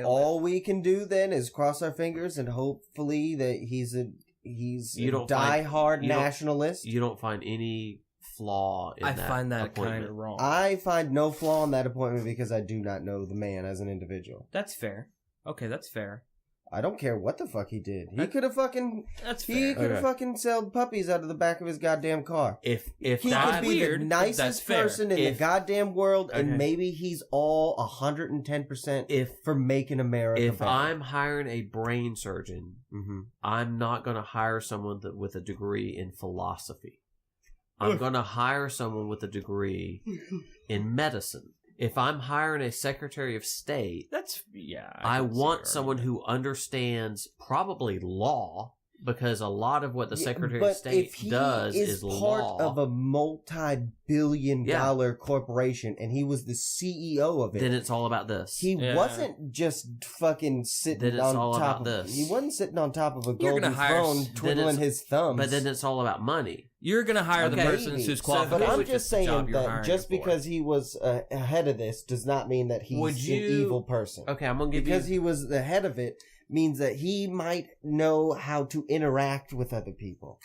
All we can do then is cross our fingers and hopefully that he's a You don't find- diehard you don't- nationalist. You don't find any flaw in I that find that appointment. kind of wrong. I find no flaw in that appointment because I do not know the man as an individual. That's fair. Okay, that's fair. I don't care what the fuck he did. He That- could have fucking That's he fair. could have Okay. fucking sold puppies out of the back of his goddamn car. If He that could be weird, the but that's nicest fair. person in If- the goddamn world, Okay. and maybe he's all 110% if for making America if better. I'm hiring a brain surgeon, Mm-hmm. I'm not going to hire someone with a degree in philosophy. I'm going to hire someone with a degree in medicine. If I'm hiring a Secretary of State, That's yeah. I can see want your someone argument. who understands probably law, because a lot of what the Secretary but of State if he does is is part law. of a multi-billion-dollar corporation, and he was the CEO of it. Then it's all about this. He Yeah. wasn't just fucking Then sitting it's on all top about of this. He wasn't sitting on top of a You're gonna golden hire throne then twiddling it's- his thumbs. but then it's all about money. You're gonna hire the Okay. person whose Maybe. qualifications. But I'm fit just the job saying you're that hiring just for. because he was ahead of this does not mean that he's Would an you- evil person. Okay, I'm gonna give Because you. he was the head of it means that he might know how to interact with other people.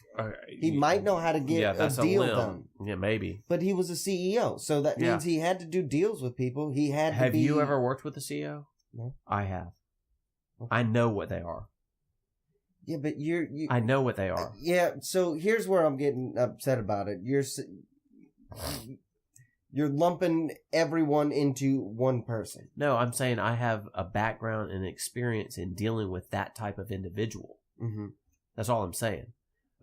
He might know how to get that's a deal limb. done. Yeah, maybe. But he was a CEO, so that Yeah. means he had to do deals with people. He had to Have be. you ever worked with a CEO? No. I have. Okay. I know what they are. Yeah, but you. I know what they are. Yeah, so here's where I'm getting upset about it. You're lumping everyone into one person. No, I'm saying I have a background and experience in dealing with that type of individual. Mm-hmm. That's all I'm saying.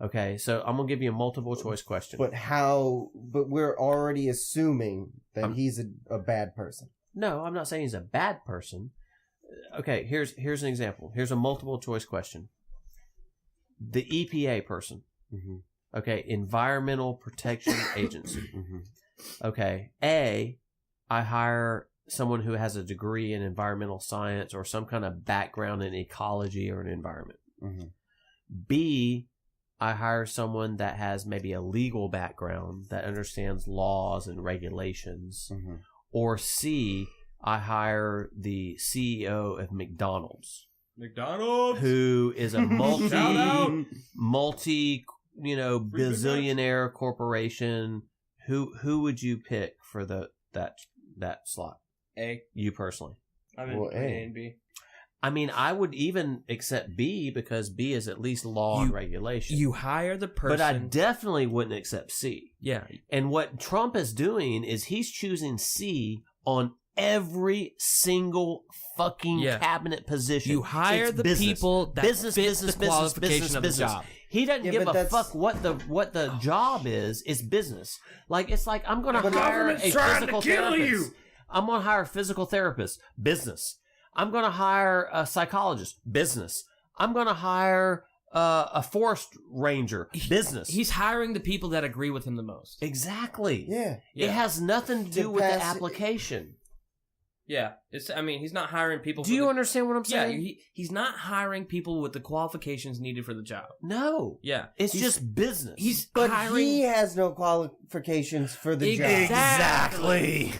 Okay, so I'm gonna give you a multiple choice question. But how? But we're already assuming that I'm- he's a bad person. No, I'm not saying he's a bad person. Okay, here's an example. Here's a multiple choice question. The EPA person. Mm-hmm. Okay, Environmental Protection Agency. Mm-hmm. Okay, I hire someone who has a degree in environmental science or some kind of background in ecology or an environment. Mm-hmm. B, I hire someone that has maybe a legal background that understands laws and regulations. Mm-hmm. Or C, I hire the CEO of McDonald's, who is a multi, bazillionaire corporation. Who would you pick for that slot? A. You personally? I'm in A and B. I mean, I would even accept B because B is at least law and regulation. You hire the person. But I definitely wouldn't accept C. Yeah. And what Trump is doing is he's choosing C on every single fucking cabinet position. You hire the people that fit the qualification of the job. He doesn't give a fuck what the job is. It's business. It's like I'm going to hire a physical therapist. I'm going to hire a physical therapist. Business. I'm going to hire a psychologist. Business. I'm going to hire a forest ranger. Business. He's hiring the people that agree with him the most. Exactly. Yeah. It has nothing to do with the application. Yeah, he's not hiring people. Do you understand what I'm saying? Yeah, he's not hiring people with the qualifications needed for the job. No. Yeah, it's just business. But he has no qualifications for the job. Exactly.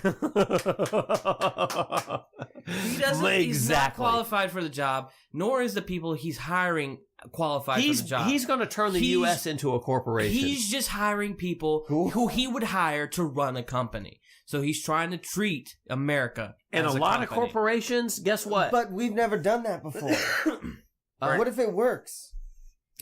He doesn't. He's not qualified for the job, nor is the people he's hiring qualified for the job. He's going to turn the U.S. into a corporation. He's just hiring people who he would hire to run a company. So he's trying to treat America and as a lot of corporations, guess what? But we've never done that before. What if it works?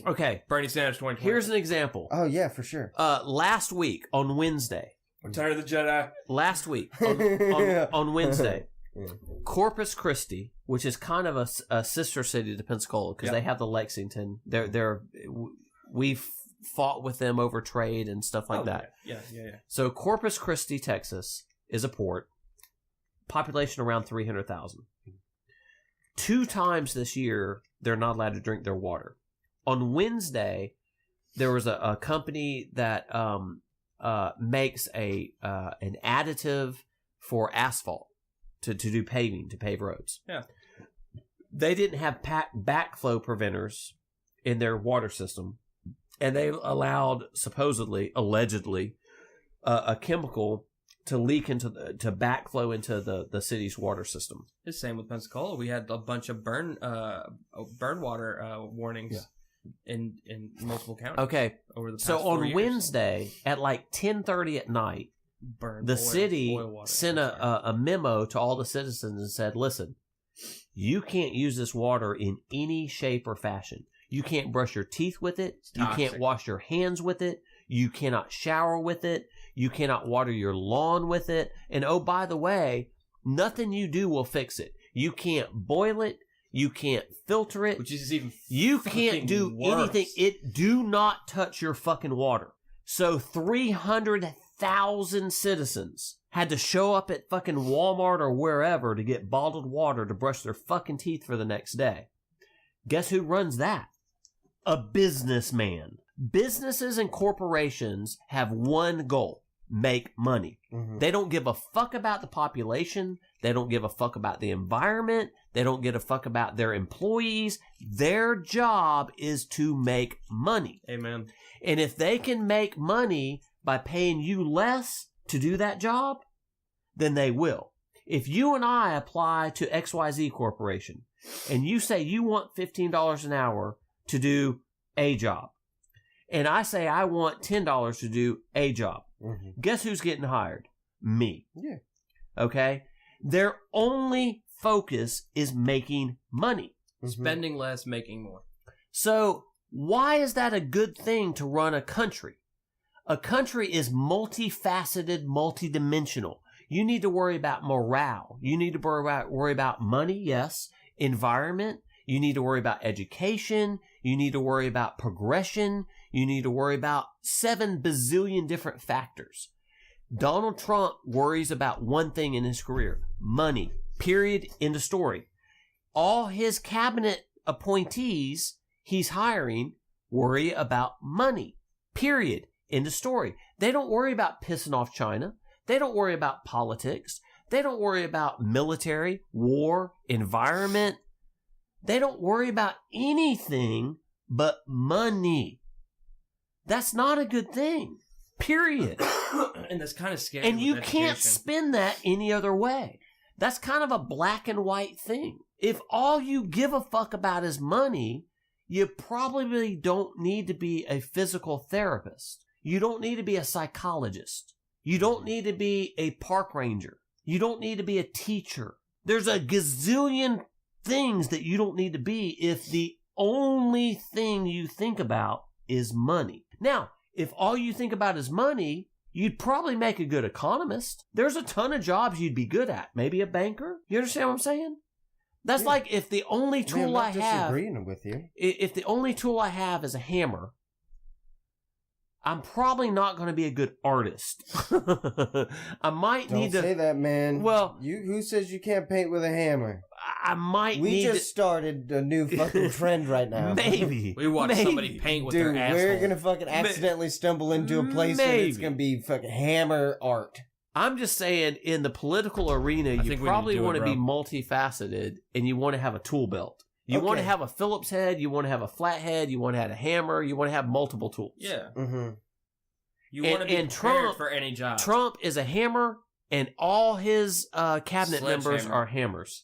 Okay. Bernie Sanders 2020. Here's an example. Oh, yeah, for sure. Last week on Wednesday. Return of the Jedi. Last week on Wednesday. Corpus Christi, which is kind of a sister city to Pensacola because they have the Lexington. We've fought with them over trade and stuff like that. Yeah. So Corpus Christi, Texas is a port. Population around 300,000. 2 times this year, they're not allowed to drink their water. On Wednesday, there was a company that makes an additive for asphalt to do paving, to pave roads. Yeah. They didn't have backflow preventers in their water system. And they allowed, allegedly, a chemical to leak to backflow into the city's water system. It's the same with Pensacola. We had a bunch of burn water warnings in multiple counties. Okay, over the past so 4 on years. Wednesday at 10:30 at night, the city sent a memo to all the citizens and said, "Listen, you can't use this water in any shape or fashion. You can't brush your teeth with it. You can't wash your hands with it. You cannot shower with it. You cannot water your lawn with it. And oh, by the way, nothing you do will fix it. You can't boil it. You can't filter it. Which is even you can't do anything. Do not touch your fucking water." So 300,000 citizens had to show up at fucking Walmart or wherever to get bottled water to brush their fucking teeth for the next day. Guess who runs that? A businessman. Businesses and corporations have one goal: make money. Mm-hmm. They don't give a fuck about the population. They don't give a fuck about the environment. They don't give a fuck about their employees. Their job is to make money. Amen. And if they can make money by paying you less to do that job, then they will. If you and I apply to XYZ Corporation and you say you want $15 an hour to do a job, and I say I want $10 to do a job, guess who's getting hired? Me. Yeah. Okay? Their only focus is making money. Spending less, making more. So why is that a good thing to run a country? A country is multifaceted, multidimensional. You need to worry about morale. You need to worry about money, yes. Environment. You need to worry about education. You need to worry about progression. You need to worry about 7 bazillion different factors. Donald Trump worries about one thing in his career: money. Period. End of story. All his cabinet appointees he's hiring worry about money. Period. End of story. They don't worry about pissing off China. They don't worry about politics. They don't worry about military, war, environment. They don't worry about anything but money. That's not a good thing. Period. And that's kind of scary. And with you education. can't spin that any other way. That's kind of a black and white thing. If all you give a fuck about is money, you probably don't need to be a physical therapist. You don't need to be a psychologist. You don't need to be a park ranger. You don't need to be a teacher. There's a gazillion things that you don't need to be if the only thing you think about is money. Now, if all you think about is money, you'd probably make a good economist. There's a ton of jobs you'd be good at. Maybe a banker. You understand what I'm saying? That's Yeah. like if the only tool I I'm not have, disagreeing with you. if the only tool I have is a hammer, I'm probably not going to be a good artist. I might Don't need to. say that, man. Well- who says you can't paint with a hammer? I might We need just started a new fucking trend right now. maybe. We watch Maybe. somebody paint with Dude, their asshole. we're gonna fucking accidentally stumble into a place where it's Maybe. gonna be fucking hammer art. I'm just saying, in the political arena, you think we need to probably do it, want to be bro. multifaceted, and you want to have a tool belt. You want to Okay. have a Phillips head. You want to have a flat head. You want to have a hammer. You want to have multiple tools. Yeah. Mm-hmm. You And- want to be and prepared Trump- for any job. Trump is a hammer, and all his cabinet members Sledgehammer. are hammers.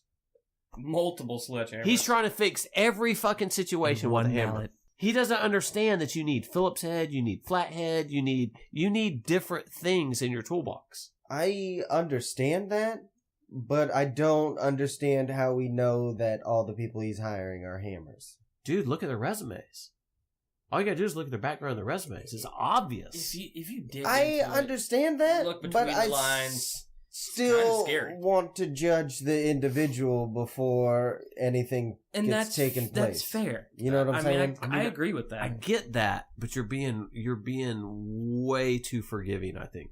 Multiple sledgehammers. He's trying to fix every fucking situation with a hammer. mallet. He doesn't understand that you need Phillips head, you need flat head, you need different things in your toolbox. I understand that, but I don't understand how we know that all the people he's hiring are hammers. Dude, look at their resumes. All you gotta do is look at their background and their resumes. It's obvious. If you dig I into it, understand that, look but between I the lines. still scary. want to judge the individual before anything and gets that's taken place. That's fair. You know what I'm saying? I agree with that. I get that, but you're being way too forgiving, I think.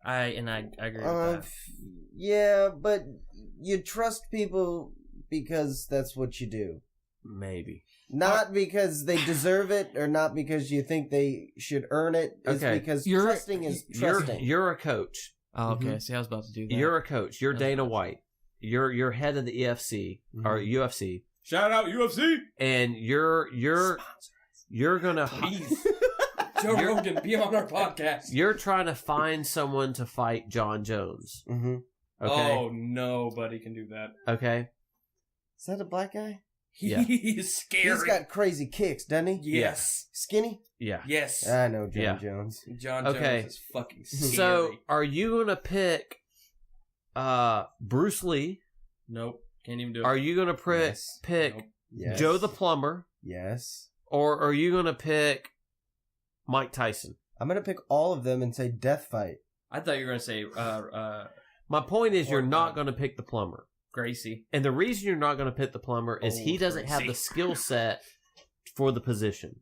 I agree with that. Yeah, but you trust people because that's what you do. Maybe. Not because they deserve it or not because you think they should earn it. It's Okay. because You're- trusting is trusting. You're a coach. Oh, okay. Mhm. See, I was about to do that. You're a coach. You're Yeah. Dana White. You're head of the EFC or Mhm. UFC, Shout out UFC. and you're gonna Please. Joe You're- Rogan, be on our podcast. you're trying to find someone to fight John Jones. Mm-hmm. Okay. Oh, nobody can do that. Okay. Is that a black guy? Yeah. He's scary. He's got crazy kicks, doesn't he? Yes. Skinny? Yeah. Yes. I know John Yeah. Jones. John Okay. Jones is fucking scary. So, are you gonna pick Bruce Lee? Nope. Can't even do it. Are you gonna Yes. pick Nope. Yes. Joe the Plumber? Yes. Or are you gonna pick Mike Tyson? I'm gonna pick all of them and say death fight. I thought you were going to say My point is, you're Or, not gonna pick the plumber. Gracie. And the reason you're not going to pick the plumber is he Old doesn't have Gracie. the skill set for the position.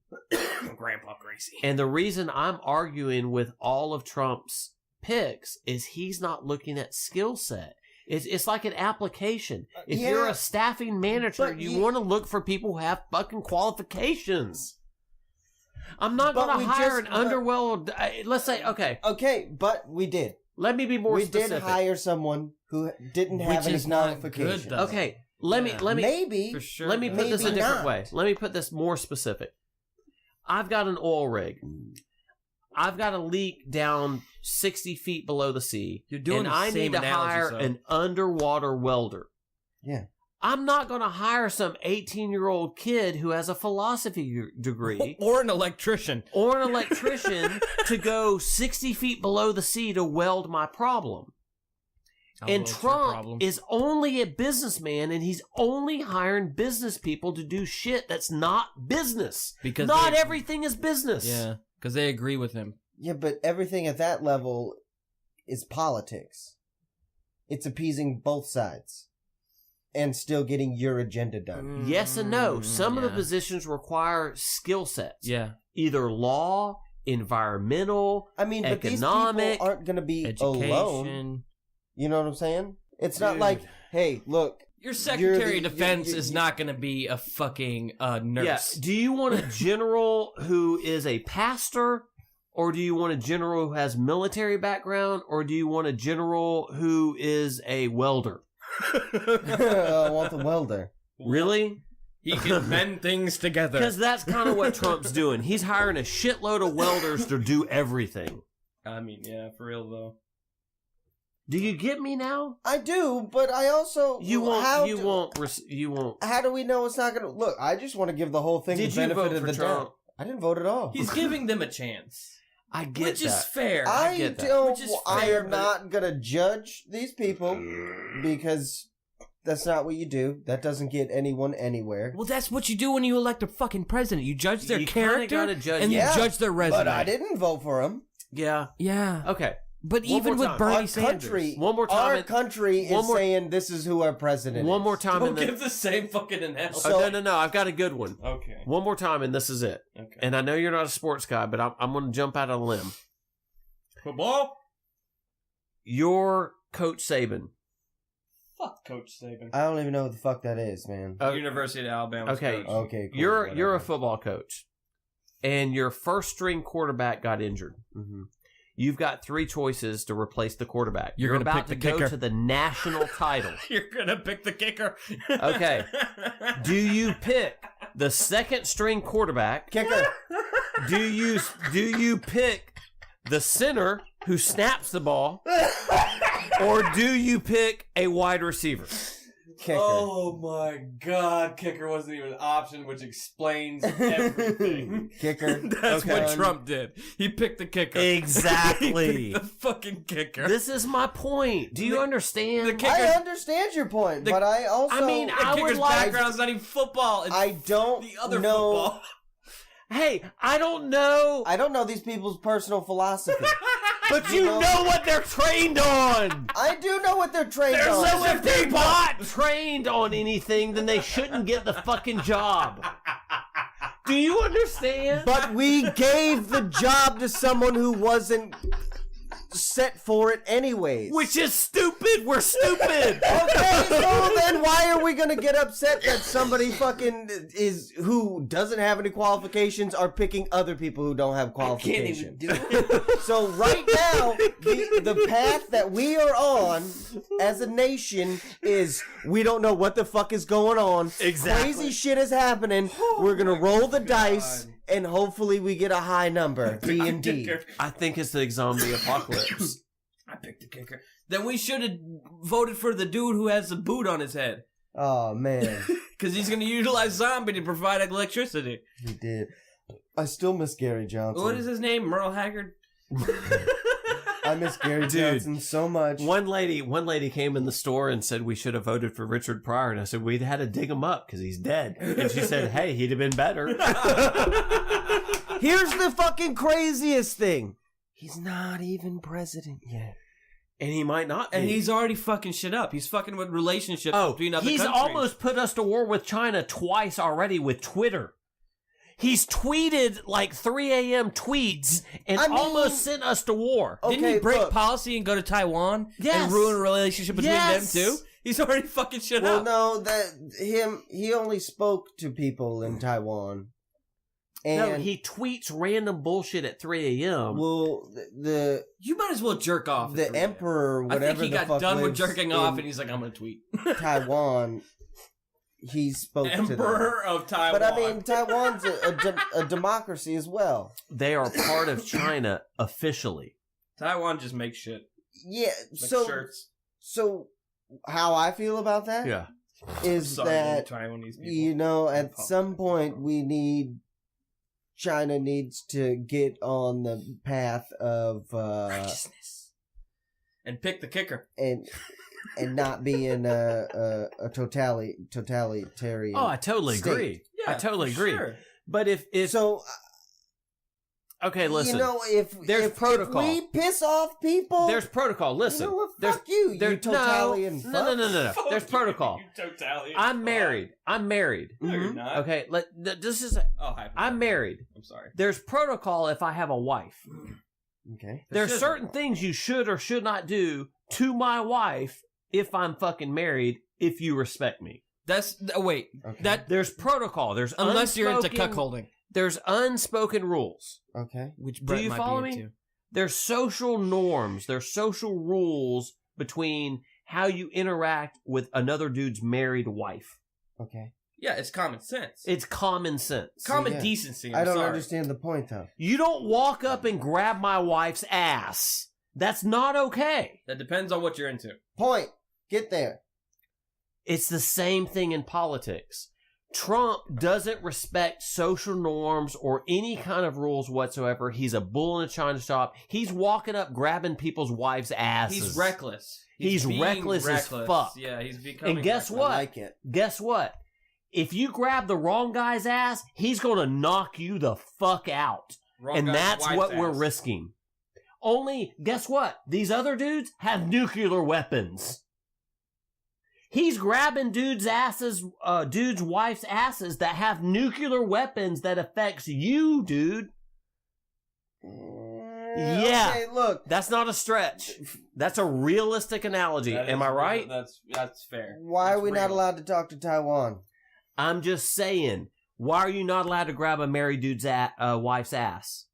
Grandpa Gracie. And the reason I'm arguing with all of Trump's picks is he's not looking at skill set. It's like an application. If Yeah, you're a staffing manager, but you you- want to look for people who have fucking qualifications. I'm not But going we to hire just- an underworld. Let's say, okay, Okay, but we did. let me be more we specific. did hire someone who didn't have Which any is not qualifications. good, though. Okay, let me Maybe. For sure. Let me put this a Maybe different not. way. Let me put this more specific. I've got an oil rig. I've got a leak down 60 feet below the sea. You're doing and the I same need to hire analogy, so- an underwater welder. Yeah. I'm not going to hire some 18-year-old kid who has a philosophy degree Or an electrician. or an electrician to go 60 feet below the sea to weld my problem. And it's your Trump problem. is only a businessman, and he's only hiring business people to do shit that's not business. Because not they- everything is business. Yeah, because they agree with him. Yeah, but everything at that level is politics. It's appeasing both sides and still getting your agenda done. Yes and no. Some of the Yeah. positions require skill sets. Yeah. Either law, environmental. I mean, but these Economic, people aren't going to be Education. alone. You know what I'm saying? It's not Dude. like, hey, look, Your Secretary the- of Defense you're- is not going to be a fucking Yeah. nurse. Do you want a general who is a pastor? Or do you want a general who has military background? Or do you want a general who is a welder? I want the welder. Really? He can mend things together. Because that's kind of what Trump's doing. He's hiring a shitload of welders to do everything. I mean, yeah, for real though. Do you get me now? I do, but I also You won't. How do we know it's not going to look? I just want to give the whole thing Did the you benefit vote of for the Trump? doubt. I didn't vote at all. He's giving them a chance. I get Which is that. fair. I get that. don't. Which is I fair, am but- not gonna judge these people because that's not what you do. That doesn't get anyone anywhere. Well, that's what you do when you elect a fucking president. You judge their You kinda character gotta judge- and Yeah, you judge their resume. But I didn't vote for him. Yeah. Yeah. Okay. But One even more with time. Bernie Our Sanders. country, One more time Our and- country one is more- saying this is who our president One is. more time, and then. the same fucking analogy. Oh, no! I've got a good one. Okay. One more time, and this is it. Okay. And I know you're not a sports guy, but I'm going to jump out on a limb. Football? You're Coach Saban. Fuck Coach Saban. I don't even know what the fuck that is, man. University of Alabama. Okay. Okay, cool, You're whatever. a football coach, and your first string quarterback got injured. Mhm. You've got three choices to replace the quarterback. You're You're gonna about pick to the go kicker. to the national title. You're gonna pick the kicker. Okay. Do you pick the second string quarterback? Kicker. Do you pick the center who snaps the ball, or do you pick a wide receiver? Kicker. Oh my god, kicker wasn't even an option, which explains everything. Kicker. That's Okay. what Trump did. He picked the kicker. Exactly. He picked the fucking kicker. This is my point. Do you understand? the kicker- I understand your point, The- but I also. I mean, the I would kicker's like- background's not even football. It's I don't the other know. football. Hey, I don't know, I don't know these people's personal philosophy. but you know what they're trained on. I do know what they're trained on. So if they're not trained on anything, then they shouldn't get the fucking job. Do you understand? But we gave the job to someone who wasn't set for it anyways. Which is stupid. We're stupid. Okay, so then why are we gonna get upset that somebody fucking is who doesn't have any qualifications are picking other people who don't have qualifications? So right now, the path that we are on as a nation is we don't know what the fuck is going on. Exactly. Crazy shit is happening. We're gonna roll the dice and hopefully we get a high number. B and D. I think it's the zombie apocalypse. I picked the kicker. Then we should have voted for the dude who has the boot on his head. Oh man, Because he's going to utilize zombie to provide electricity. he did. I still miss Gary Johnson. What is his name? Merle Haggard? I miss Gary Dude. Johnson so much. One lady came in the store and said we should have voted for Richard Pryor, and I said we'd had to dig him up because he's dead. And she said, "Hey, he'd have been better." Here's the fucking craziest thing. He's not even president yet. And he might not. And be. he's already fucking shit up. He's fucking with relationships between other he's countries. almost put us to war with China twice already with Twitter. He's tweeted like 3 a.m. tweets and I mean- almost sent us to war. Okay, Didn't he break look. policy and go to Taiwan Yes. and ruin a relationship between Yes. them too? He's already fucking shit Well, up. no, he only spoke to people in Taiwan. And No, he tweets random bullshit at 3 a.m. well, the You might as well jerk off. the emperor, I whatever think he the got fuck done with lives jerking off in and he's like, I'm gonna tweet. Taiwan. He spoke to them. Emperor of Taiwan. But I mean, Taiwan's a democracy as well. They are part of China officially. Taiwan just makes shit. Yeah. Like So, shirts. so how I feel about that Yeah. is Sorry, that Taiwanese people. you know, at some point China needs to get on the path of righteousness. And pick the kicker. and not being a totalitarian. Oh, I totally State. agree. I totally agree. Sure. But if So okay, listen. you know, if there's protocol. if we piss off people, There's protocol. Listen. you know what? there's Fuck you, there's totalitarian. no, no, no, no, no. Fuck There's you, protocol. you totalitarian. I'm married. I'm married. No, you're Mhm. not. Okay, this is. Oh, hi. I'm married. I'm sorry. There's protocol if I have a wife. Okay. There's shouldn't. certain things you should or should not do to my wife if I'm fucking married. If you respect me, That's wait. Okay. That there's protocol. There's unless you're into unspoken- cuckolding, There's unspoken rules. Okay. which Do Brett you might follow be me? into. There's social norms. There's social rules between how you interact with another dude's married wife. Okay. Yeah, it's common sense. It's common sense. Common Yeah. decency. I don't sorry. understand the point, though. You don't walk up and grab my wife's ass. That's not okay. That depends on what you're into. Point. Get there. It's the same thing in politics. Trump doesn't respect social norms or any kind of rules whatsoever. He's a bull in a china shop. He's walking up grabbing people's wives' asses. He's reckless. He's being reckless as fuck. Yeah, he's becoming. And guess reckless. what? I like it. Guess what? If you grab the wrong guy's ass, he's going to knock you the fuck out. Wrong And guy's that's wife's what we're ass. risking. Only, guess what? These other dudes have nuclear weapons. He's grabbing dudes' wife's asses that have nuclear weapons that affects you, dude. Yeah. Okay, look. That's not a stretch. That's a realistic analogy. That Am is I real- right? That's fair. Why are That's we not real. allowed to talk to Taiwan? I'm just saying. Why are you not allowed to grab a married dude's wife's ass?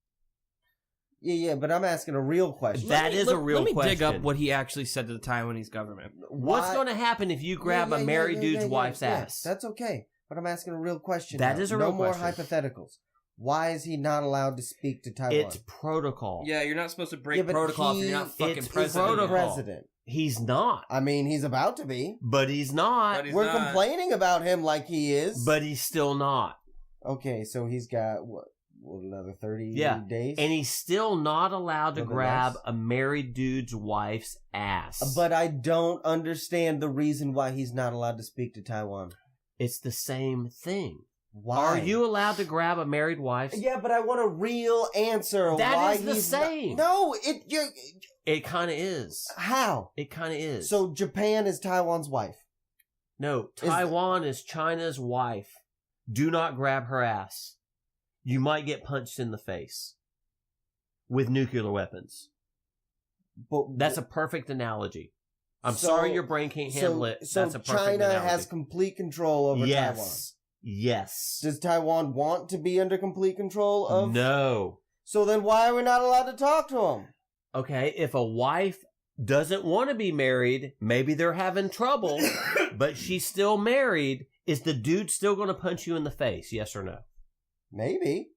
Yeah, but I'm asking a real question. That is a real Let me question. dig up what he actually said to the Taiwanese government. What's Why- going to happen if you grab Yeah, a yeah, married yeah, dude's yeah, wife's yeah. ass? That's okay. But I'm asking a real question. That now. is a no real more question. hypotheticals. Why is he not allowed to speak to Taiwan? It's protocol. Yeah, you're not supposed to break Yeah, but protocol if you're not it's fucking president. protocol. president. He's not. I mean, he's about to be. But he's not. But he's We're not. complaining about him like he is. But he's still not. Okay, so he's got, what another 30 Yeah. days? And he's still not allowed to Nothing grab else? a married dude's wife's ass. But I don't understand the reason why he's not allowed to speak to Taiwan. it's the same thing. Why? Are you allowed to grab a married wife's? Yeah, but I want a real answer. That why is the he's same. No, It kind of is. how? It kind of is. So Japan is Taiwan's wife. no, Taiwan is China's wife. Do not grab her ass. You might get punched in the face with nuclear weapons. But That's a perfect analogy. I'm So- sorry your brain can't handle it. So That's a perfect China analogy. has complete control over Taiwan. yes. Yes. Does Taiwan want to be under complete control of? No. So then why are we not allowed to talk to him? Okay, if a wife doesn't want to be married, maybe they're having trouble, but she's still married, is the dude still going to punch you in the face? Yes or no? Maybe,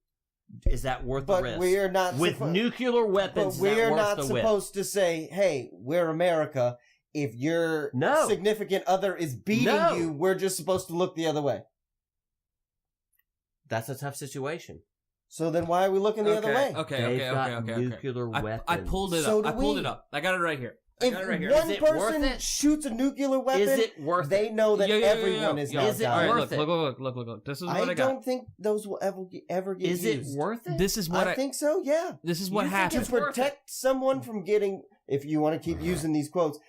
Is that worth the but risk? we're not. With nuclear weapons, but is that we're worth not the whip? supposed to say, "Hey, we're America." If your No. significant other is beating No. you, we're just supposed to look the other way. That's a tough situation. So then why are we looking the other way? Okay, They've got nuclear weapons. I pulled it So up. do I pulled we. it up. I got it right here. I If got it right here. one Is it worth person it? shoots a nuclear weapon, Is it worth they it? know that Yo, yo, yo, yo, everyone yo. is Yo, now Is it All right, dying. worth look. This is what I I got. don't think those will ever get Is used. it worth it? This is what I think so, yeah. This is what You think happened. it's To worth protect someone from getting, if you want to keep using these quotes,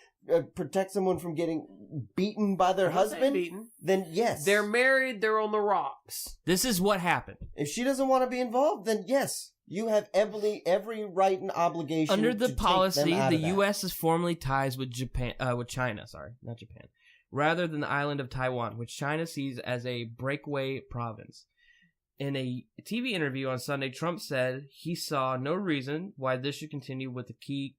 protect someone from getting beaten by their I'm not saying husband, beaten. then yes. They're married. They're on the rocks. This is what happened. If she doesn't want to be involved, then yes. You have every right and obligation Under the to take policy, them out the of that. U.S. is formally ties with China, not Japan, rather than the island of Taiwan, which China sees as a breakaway province. In a TV interview on Sunday, Trump said he saw no reason why this should continue with the key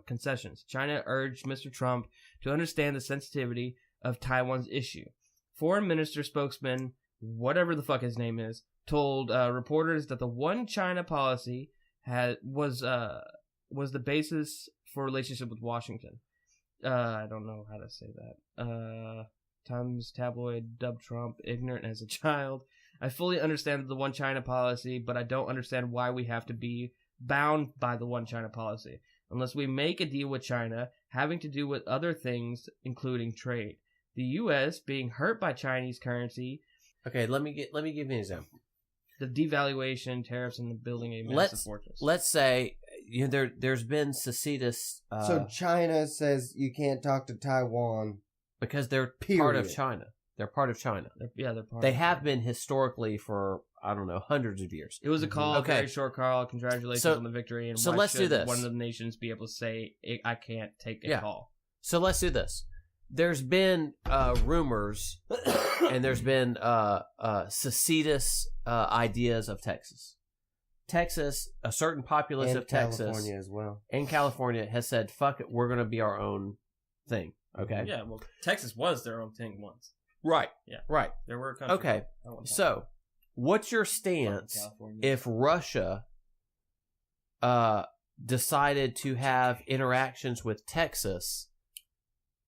concessions. China urged Mr. Trump to understand the sensitivity of Taiwan's issue. Foreign Minister spokesman, whatever the fuck his name is, told reporters that the One China policy was the basis for relationship with Washington. I don't know how to say that. Times tabloid dubbed Trump ignorant as a child. I fully understand the One China policy, but I don't understand why we have to be bound by the One China policy unless we make a deal with China having to do with other things, including trade. The U.S. being hurt by Chinese currency, Okay, let me give you an example. the devaluation, tariffs, and the building a massive Let's fortress. let's say there's been secedist So China says you can't talk to Taiwan. because they're part of Period. China. They're part of China. They're part They of it. have been historically for I don't know hundreds of years. It was a call, Okay. a very short call. Congratulations So- on the victory. And so why let's do should this. One of the nations be able to say, "I can't take a Yeah. call." So let's do this. There's been rumors and there's been secedist ideas of Texas. Texas, a certain populace And of Texas California as well. and California has said, "Fuck it, we're going to be our own thing." Okay. Yeah. Well, Texas was their own thing once. Right. Yeah. Right. There were countries. Okay. at one time. So, what's your stance California. if Russia decided to have interactions with Texas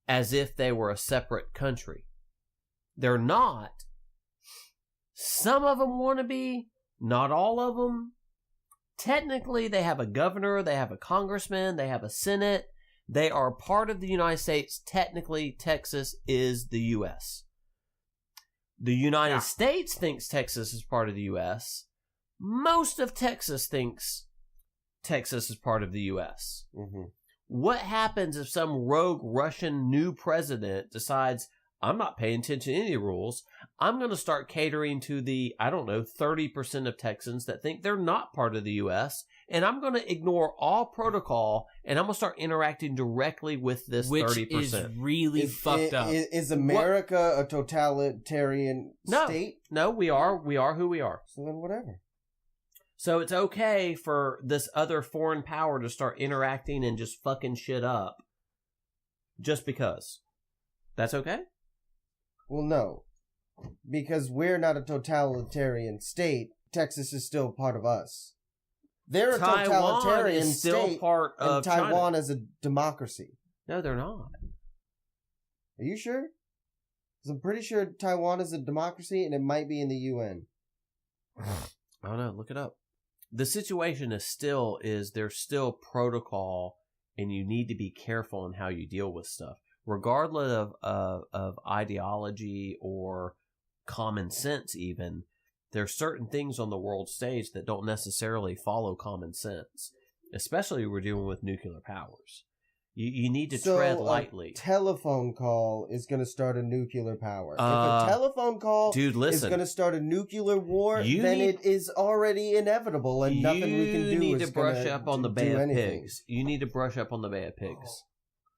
as if they were a separate country? They're not. Some of them want to be, not all of them. Technically, they have a governor, they have a congressman, they have a senate. They are part of the United States. Technically, Texas is the U.S. The United States thinks Texas is part of the U.S. Most of Texas thinks Texas is part of the U.S. Mm-hmm. What happens if some rogue Russian new president decides, I'm not paying attention to any rules. I'm going to start catering to the, 30% of Texans that think they're not part of the U.S., and I'm going to ignore all protocol, and I'm going to start interacting directly with this Which 30%. is really fucked up. Is America a totalitarian state? No, we are who we are. So then whatever. So it's okay for this other foreign power to start interacting and just fucking shit up just because. That's okay? Well, no. Because we're not a totalitarian state, Texas is still part of us. They're a Taiwan totalitarian is still state, part of and Taiwan China. is a democracy. No, they're not. Are you sure? Because I'm pretty sure Taiwan is a democracy, and it might be in the UN. I don't know. Look it up. The situation there's still protocol, and you need to be careful in how you deal with stuff, regardless of ideology or common sense. Even there's certain things on the world stage that don't necessarily follow common sense, especially when we're dealing with nuclear powers. You need to tread lightly. A telephone call is going to start a nuclear power. If a Uh, telephone call Dude, is listen. going to start a nuclear war, You then need- it is already inevitable, and nothing we can do You need is to brush gonna up on the do Bay of anything. Pigs. You need to brush up on the Bay of Pigs.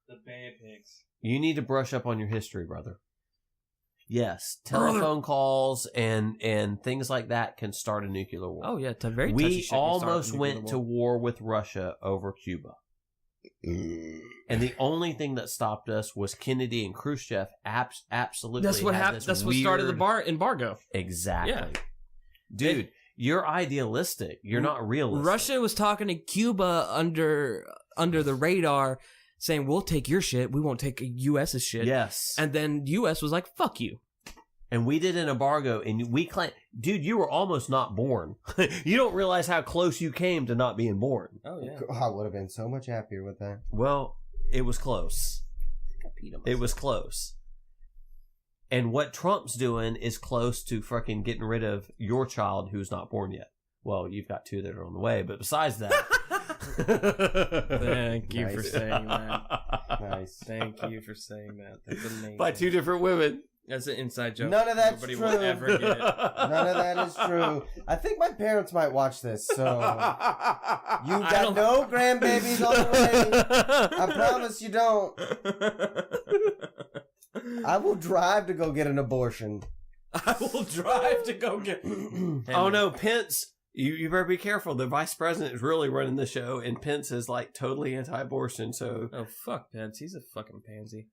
The Bay of Pigs. You need to brush up on your history, brother. Yes, telephone calls and things like that can start a nuclear war. Oh yeah, it's a very touchy We shit can start almost a went nuclear to war. war with Russia over Cuba. And the only thing that stopped us was Kennedy and Khrushchev absolutely That's what had happened. this That's what started the weird- embargo. Exactly. Yeah. Dude, you're idealistic. You're not realistic. Russia was talking to Cuba under the radar, saying, "We'll take your shit. We won't take U.S.'s shit." Yes. And then U.S. was like, "Fuck you." And we did an embargo, and we claimed, dude, you were almost not born. You don't realize how close you came to not being born. Oh yeah. I would have been so much happier with that. Well, it was close. It was close. And what Trump's doing is close to fucking getting rid of your child who's not born yet. Well, you've got two that are on the way, but besides that. Thank you for Nice. saying that. Nice. Thank you for saying that. That's amazing. By two different women. That's an inside joke. None of that's Nobody true. will ever get it. None of that is true. I think my parents might watch this, so you I got don't- no grandbabies on the way. I promise you don't. I will drive to go get an abortion. I will drive to go get. Oh no, Pence. You better be careful. The vice president is really running the show, and Pence is like totally anti-abortion. So Oh fuck, Pence. He's a fucking pansy.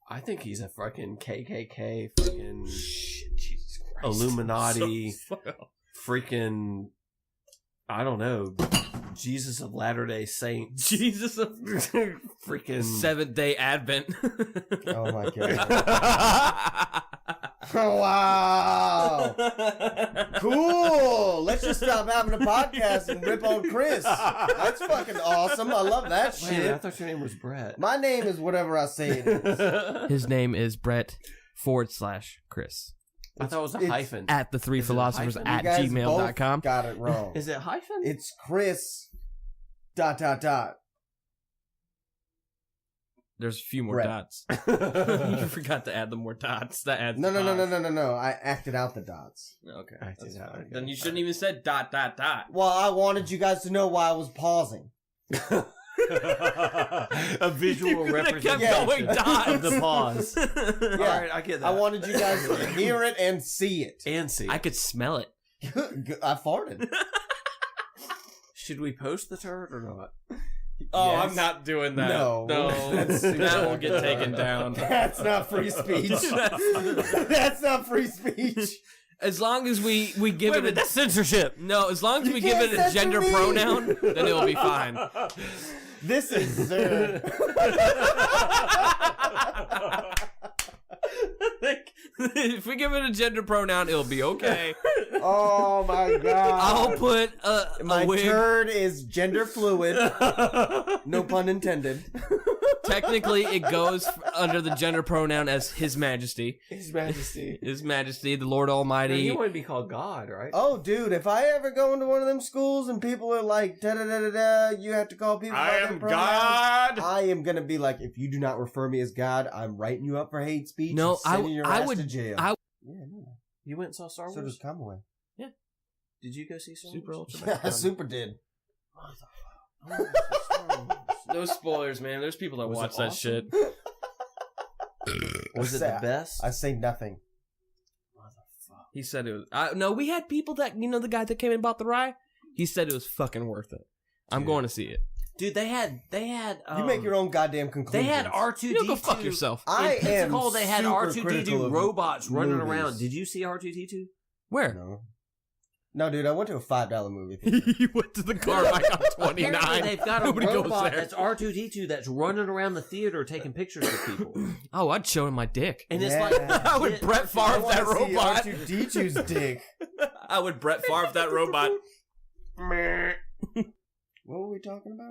I think he's a fucking KKK, fucking Shit, Jesus Christ. Illuminati, So, fuck off. freaking, I don't know, Jesus of Latter-day Saints, Jesus of freaking. Seventh-day Advent. Oh my god. Oh, wow. Cool. Let's just stop having a podcast and rip on Chris. That's fucking awesome. I love that Wait, I shit. thought your name was Brett. My name is whatever I say it is. His name is Brett /Chris. I thought it was a It's- hyphen. At the three Is it a philosophers hyphen? at You guys gmail.com. both got it wrong. Is it hyphen? It's Chris ... There's a few more Brett. dots. You forgot to add the more dots. That adds No. five. I acted out the dots. Okay. Acted That's out, fine. okay. Then you shouldn't even said ... Well, I wanted you guys to know why I was pausing. A visual You could've kept representation going dots. of the pause. All Yeah. right, I get that. I wanted you guys to hear it and see it. and see. I could smell it. I farted. Should we post the turd or not? Oh, Yes. I'm not doing that. No. That's super- that will get taken down. That's not free speech. That's not free speech. As long as we give Wait a it minute, that's censorship. no, as long as You we give can't it a censor gender me. pronoun, then it'll be fine. This is If we give it a gender pronoun, it'll be okay. Oh my god. I'll put My a wig. turd is gender fluid. No pun intended. Technically, it goes under the gender pronoun as His Majesty. His Majesty. His Majesty, the Lord You Almighty. want to be called God, right? Oh, dude, if I ever go into one of them schools and people are like, da da da da da, you have to call people by their pronouns, I am gonna be like, if you do not refer me as God, I'm writing you up for hate speech. No, and sending your I ass would- to jail. I- Yeah, no. You went and saw Star Wars? So does Conway. Did you go see Star Super Wars? Ultra. Super did. No spoilers, man. There's people that Was watch it that awesome? shit. Was it the best? I say nothing. Motherfucker. He said it was. No, we had people that the guy that came and bought the rye. He said it was fucking worth it. I'm Dude. going to see it. Dude, they had. You make your own goddamn They conclusions. had R2D2. You go fuck yourself. I In Pensacola, am they had super R2D2 critical of robots running movies. around. Did you see R2D2? Where? No. No, dude, I went to a $5 movie theater. You went to the car back on 29. Apparently they've got a Nobody goes robot there. that's R2D2 that's running around the theater taking pictures of people. Oh, I'd show him my dick. And it's Yeah. like I would Brett I Favre want that to see robot. R2D2's dick. I would Brett Favre that robot. What were we talking about?